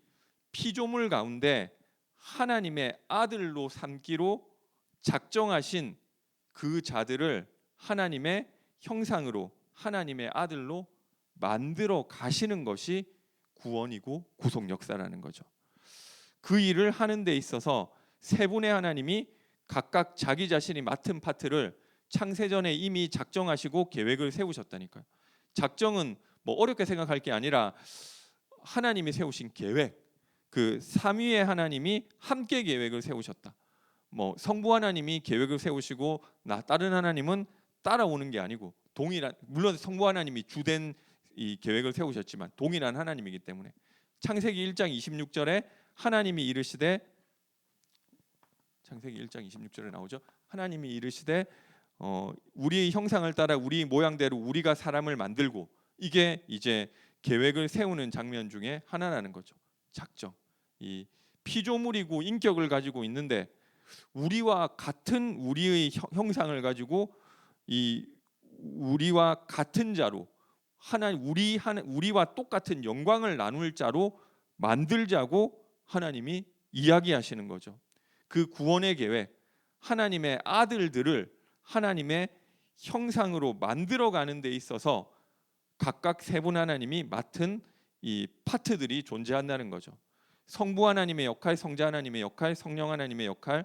피조물 가운데 하나님의 아들로 삼기로 작정하신 그 자들을 하나님의 형상으로 하나님의 아들로 만들어 가시는 것이 구원이고 구속 역사라는 거죠. 그 일을 하는 데 있어서 세 분의 하나님이 각각 자기 자신이 맡은 파트를 창세전에 이미 작정하시고 계획을 세우셨다니까요. 작정은 뭐 어렵게 생각할 게 아니라 하나님이 세우신 계획, 그 삼위의 하나님이 함께 계획을 세우셨다. 뭐 성부 하나님이 계획을 세우시고 다른 하나님은 따라오는 게 아니고 동일한, 물론 성부 하나님이 주된 이 계획을 세우셨지만 동일한 하나님이기 때문에 창세기 1장 26절에 하나님이 이르시되, 창세기 1장 26절에 나오죠. 하나님이 이르시되 우리의 형상을 따라 우리 모양대로 우리가 사람을 만들고, 이게 이제 계획을 세우는 장면 중에 하나라는 거죠. 작정. 이 피조물이고 인격을 가지고 있는데 우리와 같은 우리의 형상을 가지고 이 우리와 같은 자로 우리와 똑같은 영광을 나눌 자로 만들자고 하나님이 이야기하시는 거죠. 그 구원의 계획, 하나님의 아들들을 하나님의 형상으로 만들어가는 데 있어서 각각 세 분 하나님이 맡은 이 파트들이 존재한다는 거죠. 성부 하나님의 역할, 성자 하나님의 역할, 성령 하나님의 역할,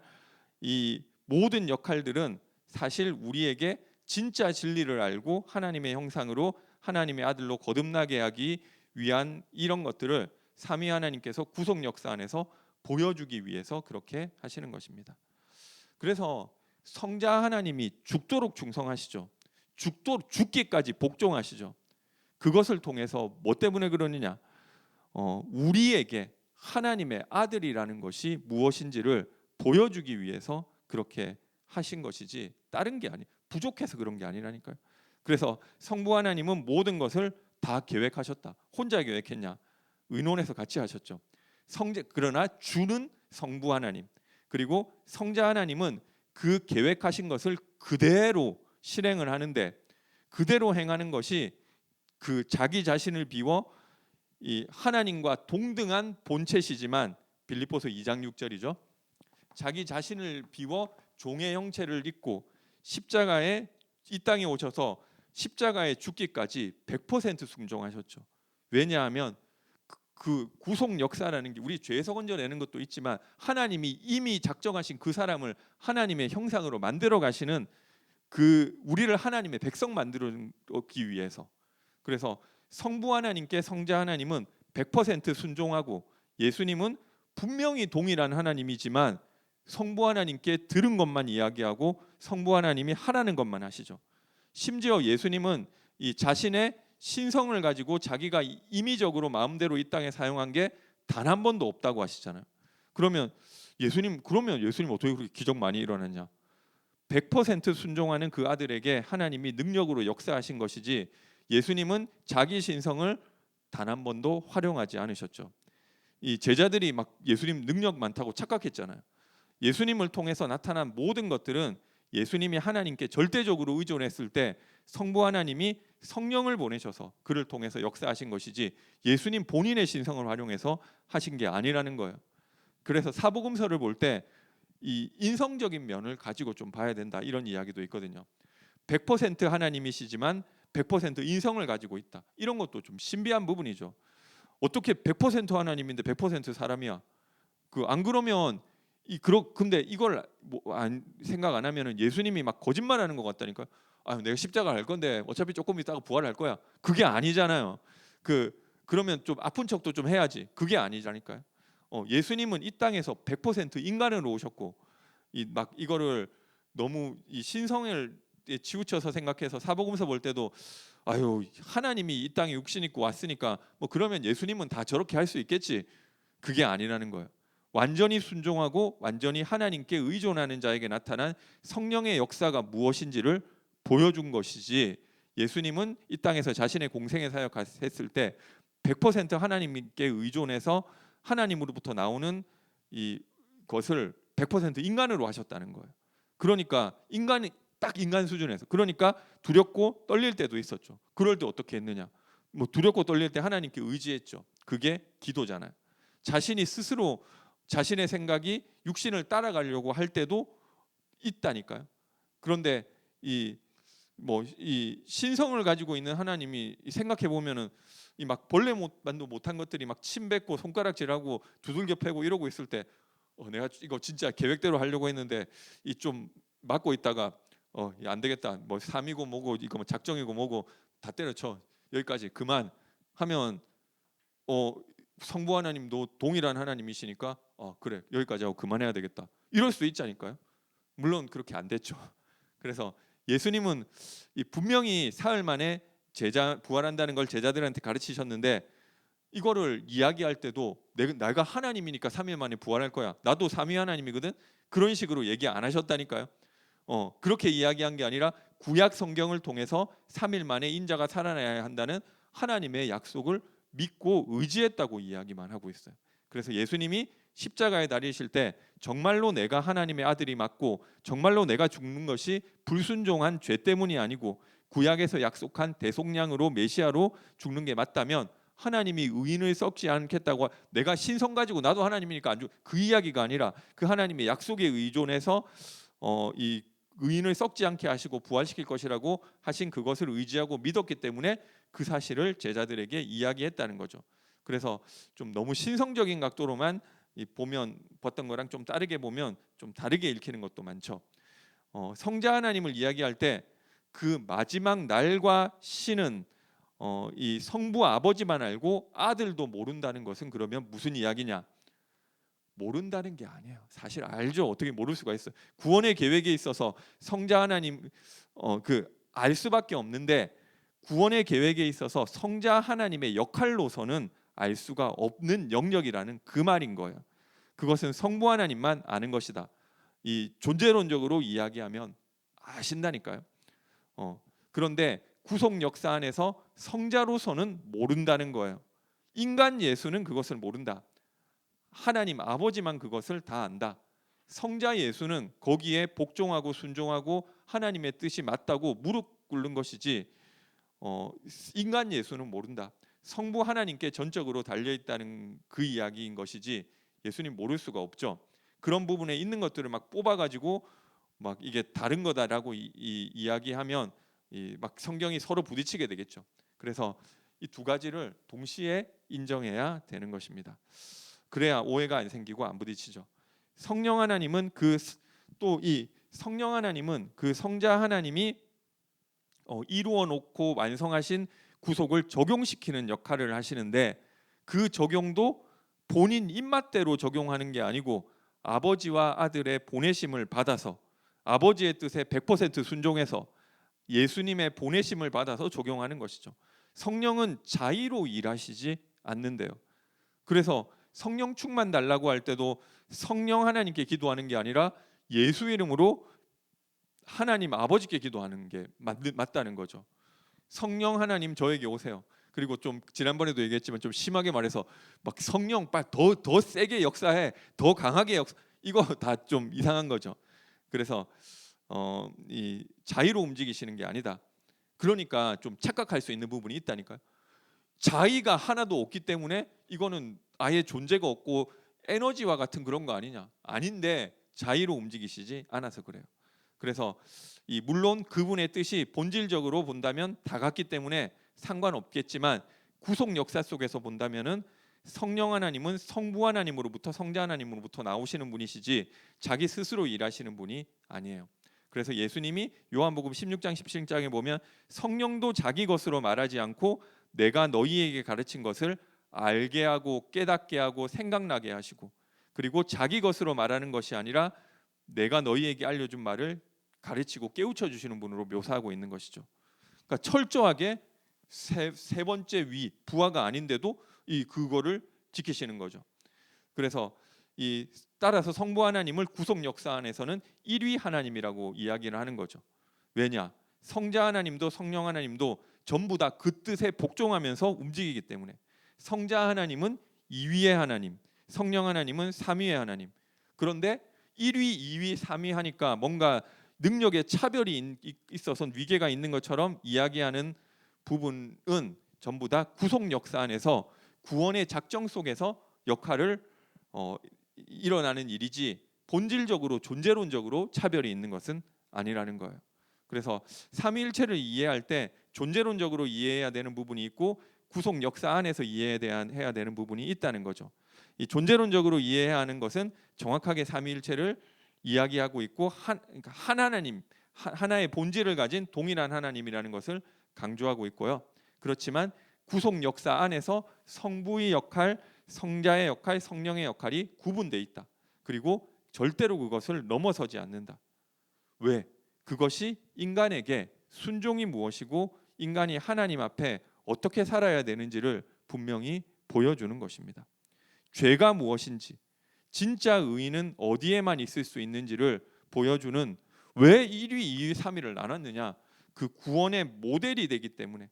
이 모든 역할들은 사실 우리에게 진짜 진리를 알고 하나님의 형상으로 하나님의 아들로 거듭나게 하기 위한 이런 것들을 삼위 하나님께서 구속 역사 안에서 보여주기 위해서 그렇게 하시는 것입니다. 그래서 성자 하나님이 죽도록 충성하시죠. 죽기까지 복종하시죠. 그것을 통해서 뭐 때문에 그러느냐? 우리에게 하나님의 아들이라는 것이 무엇인지를 보여주기 위해서 그렇게 하신 것이지 다른 게 아니, 부족해서 그런 게 아니라니까요. 그래서 성부 하나님은 모든 것을 다 계획하셨다. 혼자 계획했냐? 의논해서 같이 하셨죠. 그러나 주는 성부 하나님, 그리고 성자 하나님은 그 계획하신 것을 그대로 실행을 하는데, 그대로 행하는 것이 그 자기 자신을 비워 이 하나님과 동등한 본체시지만, 빌립보서 2장 6절이죠. 자기 자신을 비워 종의 형체를 입고 십자가에 이 땅에 오셔서 십자가에 죽기까지 100% 순종하셨죠. 왜냐하면 그 구속 역사라는 게 우리 죄에서 건져내는 것도 있지만 하나님이 이미 작정하신 그 사람을 하나님의 형상으로 만들어 가시는 그 우리를 하나님의 백성 만들기 위해서. 그래서 성부 하나님께 성자 하나님은 100% 순종하고 예수님은 분명히 동일한 하나님이지만 성부 하나님께 들은 것만 이야기하고 성부 하나님이 하라는 것만 하시죠. 심지어 예수님은 이 자신의 신성을 가지고 자기가 임의적으로 마음대로 이 땅에 사용한 게 단 한 번도 없다고 하시잖아요. 그러면 예수님 어떻게 그렇게 기적 많이 일어났냐? 100% 순종하는 그 아들에게 하나님이 능력으로 역사하신 것이지 예수님은 자기 신성을 단 한 번도 활용하지 않으셨죠. 이 제자들이 막 예수님 능력 많다고 착각했잖아요. 예수님을 통해서 나타난 모든 것들은 예수님이 하나님께 절대적으로 의존했을 때 성부 하나님이 성령을 보내셔서 그를 통해서 역사하신 것이지 예수님 본인의 신성을 활용해서 하신 게 아니라는 거예요. 그래서 사복음서를 볼 때 이 인성적인 면을 가지고 좀 봐야 된다 이런 이야기도 있거든요. 100% 하나님이시지만 100% 인성을 가지고 있다. 이런 것도 좀 신비한 부분이죠. 어떻게 100% 하나님인데 100% 사람이야? 안 그러면 근데 이걸 생각 안 하면은 예수님이 막 거짓말하는 것 같다니까요. 내가 십자가 갈 건데 어차피 조금 있다가 부활할 거야. 그게 아니잖아요. 그러면 좀 아픈 척도 좀 해야지. 그게 아니잖아요. 예수님은 이 땅에서 100% 인간으로 오셨고 이거를 너무 이 신성을 치우쳐서 생각해서 사복음서 볼 때도 하나님이 이 땅에 육신 입고 왔으니까 뭐 그러면 예수님은 다 저렇게 할 수 있겠지. 그게 아니라는 거예요. 완전히 순종하고 완전히 하나님께 의존하는 자에게 나타난 성령의 역사가 무엇인지를 보여준 것이지 예수님은 이 땅에서 자신의 공생의 사역했을 때 100% 하나님께 의존해서 하나님으로부터 나오는 이 것을 100% 인간으로 하셨다는 거예요. 그러니까 딱 인간 수준에서 그러니까 두렵고 떨릴 때도 있었죠. 그럴 때 어떻게 했느냐? 뭐 두렵고 떨릴 때 하나님께 의지했죠. 그게 기도잖아요. 자신이 스스로 자신의 생각이 육신을 따라가려고 할 때도 있다니까요. 그런데 이 신성을 가지고 있는 하나님이 생각해 보면은 막 벌레만도 못한 것들이 막 침 뱉고 손가락질하고 두들겨 패고 이러고 있을 때 내가 이거 진짜 계획대로 하려고 했는데 좀 막고 있다가 안 되겠다. 뭐 삼이고 뭐고 이거 뭐 작정이고 뭐고 다 때려쳐. 여기까지 그만 하면 성부 하나님도 동일한 하나님이시니까 그래 여기까지 하고 그만해야 되겠다. 이럴 수 있지 않을까요? 물론 그렇게 안 됐죠. 그래서 예수님은 분명히 사흘 만에 부활한다는 걸 제자들한테 가르치셨는데 이거를 이야기할 때도 내가 하나님이니까 3일 만에 부활할 거야. 나도 삼위 하나님이거든. 그런 식으로 얘기 안 하셨다니까요. 그렇게 이야기한 게 아니라 구약 성경을 통해서 3일 만에 인자가 살아나야 한다는 하나님의 약속을 믿고 의지했다고 이야기만 하고 있어요. 그래서 예수님이 십자가에 달리실 때 정말로 내가 하나님의 아들이 맞고 정말로 내가 죽는 것이 불순종한 죄 때문이 아니고 구약에서 약속한 대속량으로 메시아로 죽는 게 맞다면 하나님이 의인을 썩지 않겠다고 내가 신성 가지고 나도 하나님이니까 안 죽. 그 이야기가 아니라 그 하나님의 약속에 의존해서 이 의인을 썩지 않게 하시고 부활시킬 것이라고 하신 그것을 의지하고 믿었기 때문에 그 사실을 제자들에게 이야기했다는 거죠. 그래서 좀 너무 신성적인 각도로만 보면 봤던 거랑 좀 다르게 보면 좀 다르게 읽히는 것도 많죠. 성자 하나님을 이야기할 때 그 마지막 날과 시는 이 성부 아버지만 알고 아들도 모른다는 것은 그러면 무슨 이야기냐? 모른다는 게 아니에요. 사실 알죠. 어떻게 모를 수가 있어요. 구원의 계획에 있어서 성자 하나님 알 수밖에 없는데 구원의 계획에 있어서 성자 하나님의 역할로서는 알 수가 없는 영역이라는 그 말인 거예요. 그것은 성부 하나님만 아는 것이다. 이 존재론적으로 이야기하면 아신다니까요. 그런데 구속 역사 안에서 성자로서는 모른다는 거예요. 인간 예수는 그것을 모른다. 하나님 아버지만 그것을 다 안다. 성자 예수는 거기에 복종하고 순종하고 하나님의 뜻이 맞다고 무릎 꿇는 것이지 인간 예수는 모른다. 성부 하나님께 전적으로 달려있다는 그 이야기인 것이지 예수님 모를 수가 없죠. 그런 부분에 있는 것들을 막 뽑아가지고 막 이게 다른 거다라고 이야기하면 막 성경이 서로 부딪히게 되겠죠. 그래서 이 두 가지를 동시에 인정해야 되는 것입니다. 그래야 오해가 안 생기고 안 부딪히죠. 성령 하나님은 또 이 성령 하나님은 그 성자 하나님이 이루어 놓고 완성하신 구속을 적용시키는 역할을 하시는데, 그 적용도 본인 입맛대로 적용하는 게 아니고 아버지와 아들의 보내심을 받아서 아버지의 뜻에 100% 순종해서 예수님의 보내심을 받아서 적용하는 것이죠. 성령은 자의로 일하시지 않는데요. 그래서 성령 충만 달라고 할 때도 성령 하나님께 기도하는 게 아니라 예수 이름으로 하나님 아버지께 기도하는 게 맞다는 거죠. 성령 하나님 저에게 오세요. 그리고 좀 지난번에도 얘기했지만 좀 심하게 말해서 막 성령 더 세게 역사해, 더 강하게 이거 다 좀 이상한 거죠. 그래서 이 자의로 움직이시는 게 아니다. 그러니까 좀 착각할 수 있는 부분이 있다니까요. 자의가 하나도 없기 때문에 이거는 아예 존재가 없고 에너지와 같은 그런 거 아니냐? 아닌데 자의로 움직이시지 않아서 그래요. 그래서 물론 그분의 뜻이 본질적으로 본다면 다 같기 때문에 상관없겠지만 구속 역사 속에서 본다면은 성령 하나님은 성부 하나님으로부터 성자 하나님으로부터 나오시는 분이시지 자기 스스로 일하시는 분이 아니에요. 그래서 예수님이 요한복음 16장 17장에 보면 성령도 자기 것으로 말하지 않고 내가 너희에게 가르친 것을 알게 하고 깨닫게 하고 생각나게 하시고, 그리고 자기 것으로 말하는 것이 아니라 내가 너희에게 알려준 말을 가르치고 깨우쳐 주시는 분으로 묘사하고 있는 것이죠. 그러니까 철저하게 세 번째 부하가 아닌데도 그거를 지키시는 거죠. 그래서 따라서 성부 하나님을 구속 역사 안에서는 1위 하나님이라고 이야기를 하는 거죠. 왜냐? 성자 하나님도 성령 하나님도 전부 다 그 뜻에 복종하면서 움직이기 때문에. 성자 하나님은 2위의 하나님, 성령 하나님은 3위의 하나님. 그런데 1위, 2위, 3위 하니까 뭔가 능력의 차별이 있어서 위계가 있는 것처럼 이야기하는 부분은 전부 다 구속 역사 안에서 구원의 작정 속에서 역할을 일어나는 일이지 본질적으로 존재론적으로 차별이 있는 것은 아니라는 거예요. 그래서 삼위일체를 이해할 때 존재론적으로 이해해야 되는 부분이 있고 구속 역사 안에서 이해해야 되는 부분이 있다는 거죠. 이 존재론적으로 이해해야 하는 것은 정확하게 삼위일체를 이야기하고 있고 그러니까 한 하나님, 하나의 본질을 가진 동일한 하나님이라는 것을 강조하고 있고요. 그렇지만 구속 역사 안에서 성부의 역할, 성자의 역할, 성령의 역할이 구분돼 있다. 그리고 절대로 그것을 넘어서지 않는다. 왜? 그것이 인간에게 순종이 무엇이고 인간이 하나님 앞에 어떻게 살아야 되는지를 분명히 보여주는 것입니다. 죄가 무엇인지, 진짜 의인은 어디에만 있을 수 있는지를 보여주는, 왜 1위, 2위, 3위를 나눴느냐? 그 구원의 모델이 되기 때문에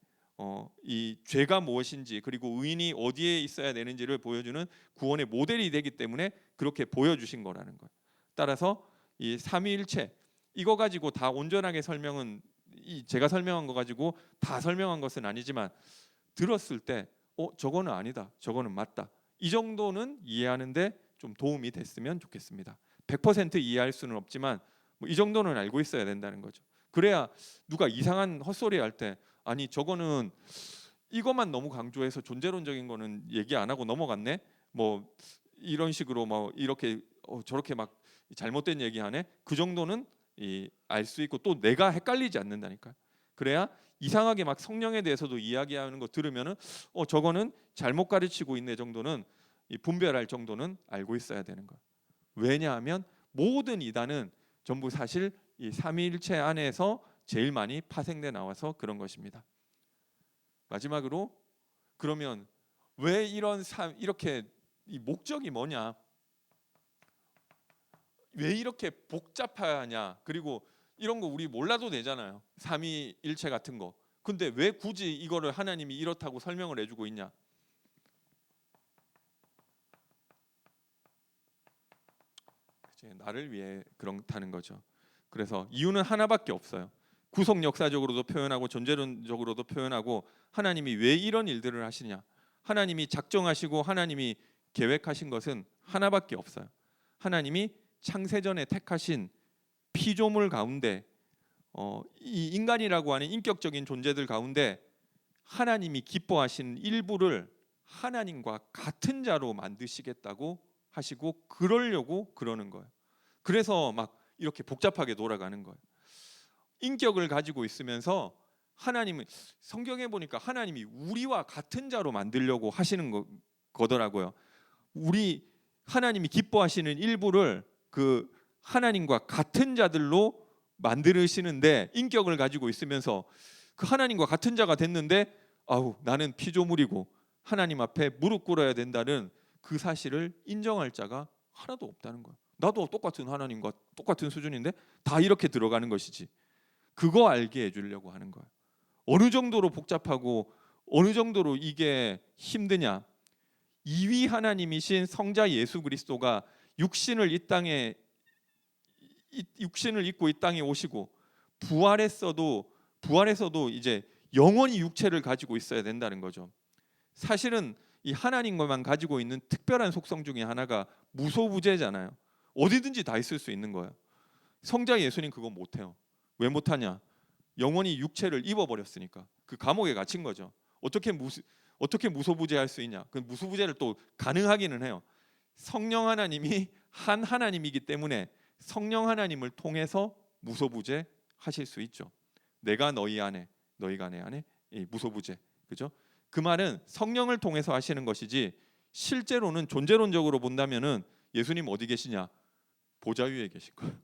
이 죄가 무엇인지 그리고 의인이 어디에 있어야 되는지를 보여주는 구원의 모델이 되기 때문에 그렇게 보여주신 거라는 거예요. 따라서 이 삼위일체 이거 가지고 다 온전하게 설명은 제가 설명한 거 가지고 다 설명한 것은 아니지만 들었을 때 저거는 아니다, 저거는 맞다, 이 정도는 이해하는데 좀 도움이 됐으면 좋겠습니다. 100% 이해할 수는 없지만 이 정도는 알고 있어야 된다는 거죠. 그래야 누가 이상한 헛소리 할 때 아니 저거는 이것만 너무 강조해서 존재론적인 거는 얘기 안 하고 넘어갔네, 뭐 이런 식으로 뭐 이렇게 저렇게 막 잘못된 얘기하네, 그 정도는 알 수 있고 또 내가 헷갈리지 않는다니까요. 그래야 이상하게 막 성령에 대해서도 이야기하는 거 들으면은 저거는 잘못 가르치고 있네 정도는 분별할 정도는 알고 있어야 되는 거예요. 왜냐하면 모든 이단은 전부 사실 이 삼위일체 안에서 제일 많이 파생돼 나와서 그런 것입니다. 마지막으로 그러면 왜 이렇게 이 목적이 뭐냐? 왜 이렇게 복잡하냐? 그리고 이런 거 우리 몰라도 되잖아요. 삼위일체 같은 거. 근데 왜 굳이 이거를 하나님이 이렇다고 설명을 해주고 있냐? 나를 위해 그렇다는 거죠. 그래서 이유는 하나밖에 없어요. 구속 역사적으로도 표현하고 존재론적으로도 표현하고 하나님이 왜 이런 일들을 하시냐? 하나님이 작정하시고 하나님이 계획하신 것은 하나밖에 없어요. 하나님이 창세전에 택하신 피조물 가운데 이 인간이라고 하는 인격적인 존재들 가운데 하나님이 기뻐하시는 일부를 하나님과 같은 자로 만드시겠다고 하시고 그러려고 그러는 거예요. 그래서 막 이렇게 복잡하게 돌아가는 거예요. 인격을 가지고 있으면서 하나님은 성경에 보니까 하나님이 우리와 같은 자로 만들려고 하시는 거더라고요. 우리 하나님이 기뻐하시는 일부를 그 하나님과 같은 자들로 만드시는데 인격을 가지고 있으면서 그 하나님과 같은 자가 됐는데 아우 나는 피조물이고 하나님 앞에 무릎 꿇어야 된다는 그 사실을 인정할 자가 하나도 없다는 거예요. 나도 똑같은 하나님과 똑같은 수준인데 다 이렇게 들어가는 것이지. 그거 알게 해주려고 하는 거예요. 어느 정도로 복잡하고 어느 정도로 이게 힘드냐. 이위 하나님이신 성자 예수 그리스도가 육신을 입고 이 땅에 오시고 부활해서도 이제 영원히 육체를 가지고 있어야 된다는 거죠. 사실은 이 하나님과만 가지고 있는 특별한 속성 중에 하나가 무소부재잖아요. 어디든지 다 있을 수 있는 거예요. 성자 예수님 그거 못해요. 왜 못하냐? 영원히 육체를 입어버렸으니까 그 감옥에 갇힌 거죠. 어떻게 무소부재할 수 있냐? 그 무소부재를 또 가능하기는 해요. 성령 하나님이 한 하나님이기 때문에 성령 하나님을 통해서 무소부재 하실 수 있죠. 내가 너희 안에 너희가 내 안에 무소부재. 그죠? 그 말은 성령을 통해서 하시는 것이지 실제로는 존재론적으로 본다면은 예수님 어디 계시냐? 보좌 위에 계실 거예요.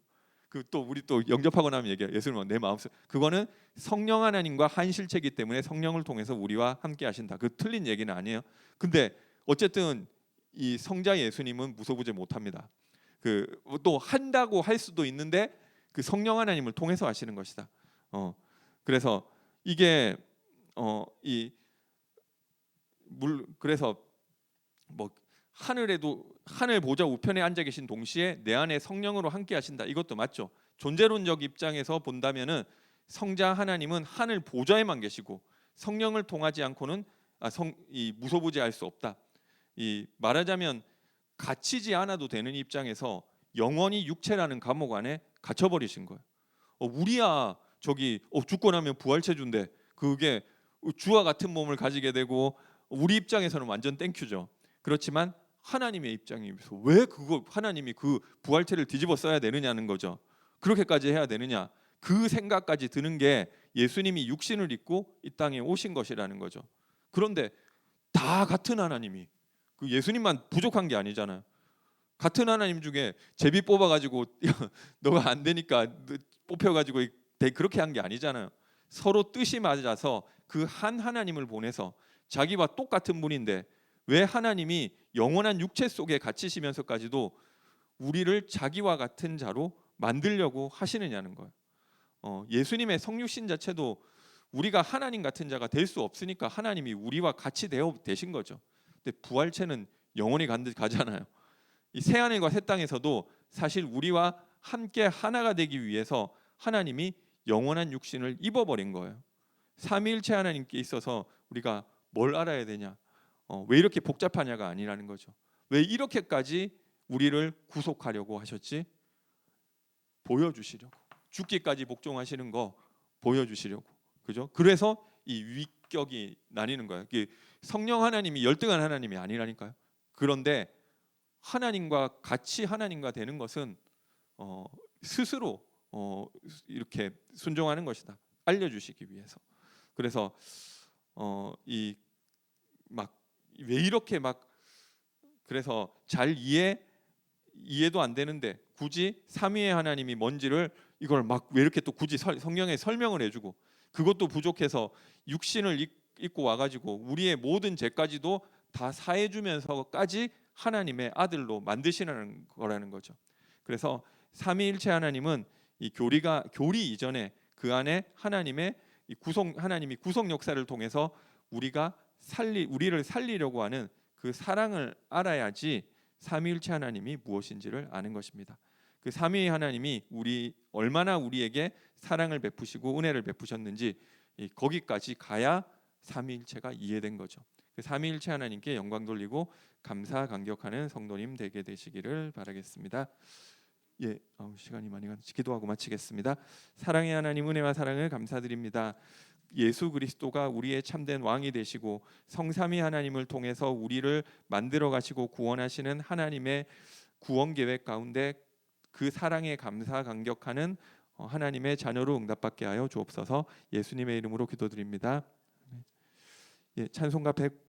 그 또 우리 또 영접하고 나면 얘기해요. 예수님은 내 마음속 그거는 성령 하나님과 한 실체이기 때문에 성령을 통해서 우리와 함께 하신다. 그 틀린 얘기는 아니에요. 근데 어쨌든 이 성자 예수님은 무소부재 못합니다. 그 또 한다고 할 수도 있는데 그 성령 하나님을 통해서 하시는 것이다. 그래서 이게 그래서 뭐 하늘 보좌 우편에 앉아 계신 동시에 내 안에 성령으로 함께 하신다. 이것도 맞죠. 존재론적 입장에서 본다면은 성자 하나님은 하늘 보좌에만 계시고 성령을 통하지 않고는 무소부재할 수 없다. 말하자면 갇히지 않아도 되는 입장에서 영원히 육체라는 감옥 안에 갇혀버리신 거예요. 우리야 저기 죽고 나면 부활체 준대. 그게 주와 같은 몸을 가지게 되고 우리 입장에서는 완전 땡큐죠. 그렇지만 하나님의 입장에서 왜 그거 하나님이 그 부활체를 뒤집어 써야 되느냐는 거죠. 그렇게까지 해야 되느냐? 그 생각까지 드는 게 예수님이 육신을 입고 이 땅에 오신 것이라는 거죠. 그런데 다 같은 하나님이 그 예수님만 부족한 게 아니잖아요. 같은 하나님 중에 제비 뽑아가지고 너가 안 되니까 뽑혀가지고 그렇게 한 게 아니잖아요. 서로 뜻이 맞아서 그 한 하나님을 보내서 자기와 똑같은 분인데 왜 하나님이 영원한 육체 속에 갇히시면서까지도 우리를 자기와 같은 자로 만들려고 하시느냐는 거예요. 예수님의 성육신 자체도 우리가 하나님 같은 자가 될 수 없으니까 하나님이 우리와 같이 되신 거죠. 근데 부활체는 영원히 가잖아요. 이 새 하늘과 새 땅에서도 사실 우리와 함께 하나가 되기 위해서 하나님이 영원한 육신을 입어버린 거예요. 삼위일체 하나님께 있어서 우리가 뭘 알아야 되냐? 왜 이렇게 복잡하냐가 아니라는 거죠. 왜 이렇게까지 우리를 구속하려고 하셨지? 보여주시려고. 죽기까지 복종하시는 거 보여주시려고. 그죠? 그래서 이 위격이 나뉘는 거예요. 성령 하나님이 열등한 하나님이 아니라니까요. 그런데 하나님과 같이 하나님과 되는 것은 스스로 이렇게 순종하는 것이다. 알려주시기 위해서. 그래서 이 막 왜 이렇게 막 그래서 잘 이해도 안 되는데 굳이 삼위의 하나님이 뭔지를 이걸 막 왜 이렇게 또 굳이 성경에 설명을 해주고 그것도 부족해서 육신을 입고 와가지고 우리의 모든 죄까지도 다 사해주면서까지 하나님의 아들로 만드시는 거라는 거죠. 그래서 삼위일체 하나님은 이 교리 이전에 그 안에 하나님이 구속 역사를 통해서 우리를 살리려고 하는 그 사랑을 알아야지 삼위일체 하나님이 무엇인지를 아는 것입니다. 그 삼위 하나님이 얼마나 우리에게 사랑을 베푸시고 은혜를 베푸셨는지 거기까지 가야 삼위일체가 이해된 거죠. 그 삼위일체 하나님께 영광 돌리고 감사 감격하는 성도님 되게 되시기를 바라겠습니다. 시간이 많이 가서 기도하고 마치겠습니다. 사랑의 하나님, 은혜와 사랑을 감사드립니다. 예수 그리스도가 우리의 참된 왕이 되시고 성삼위 하나님을 통해서 우리를 만들어 가시고 구원하시는 하나님의 구원 계획 가운데 그 사랑에 감사 감격하는 하나님의 자녀로 응답받게 하여 주옵소서. 예수님의 이름으로 기도드립니다. 찬송가 100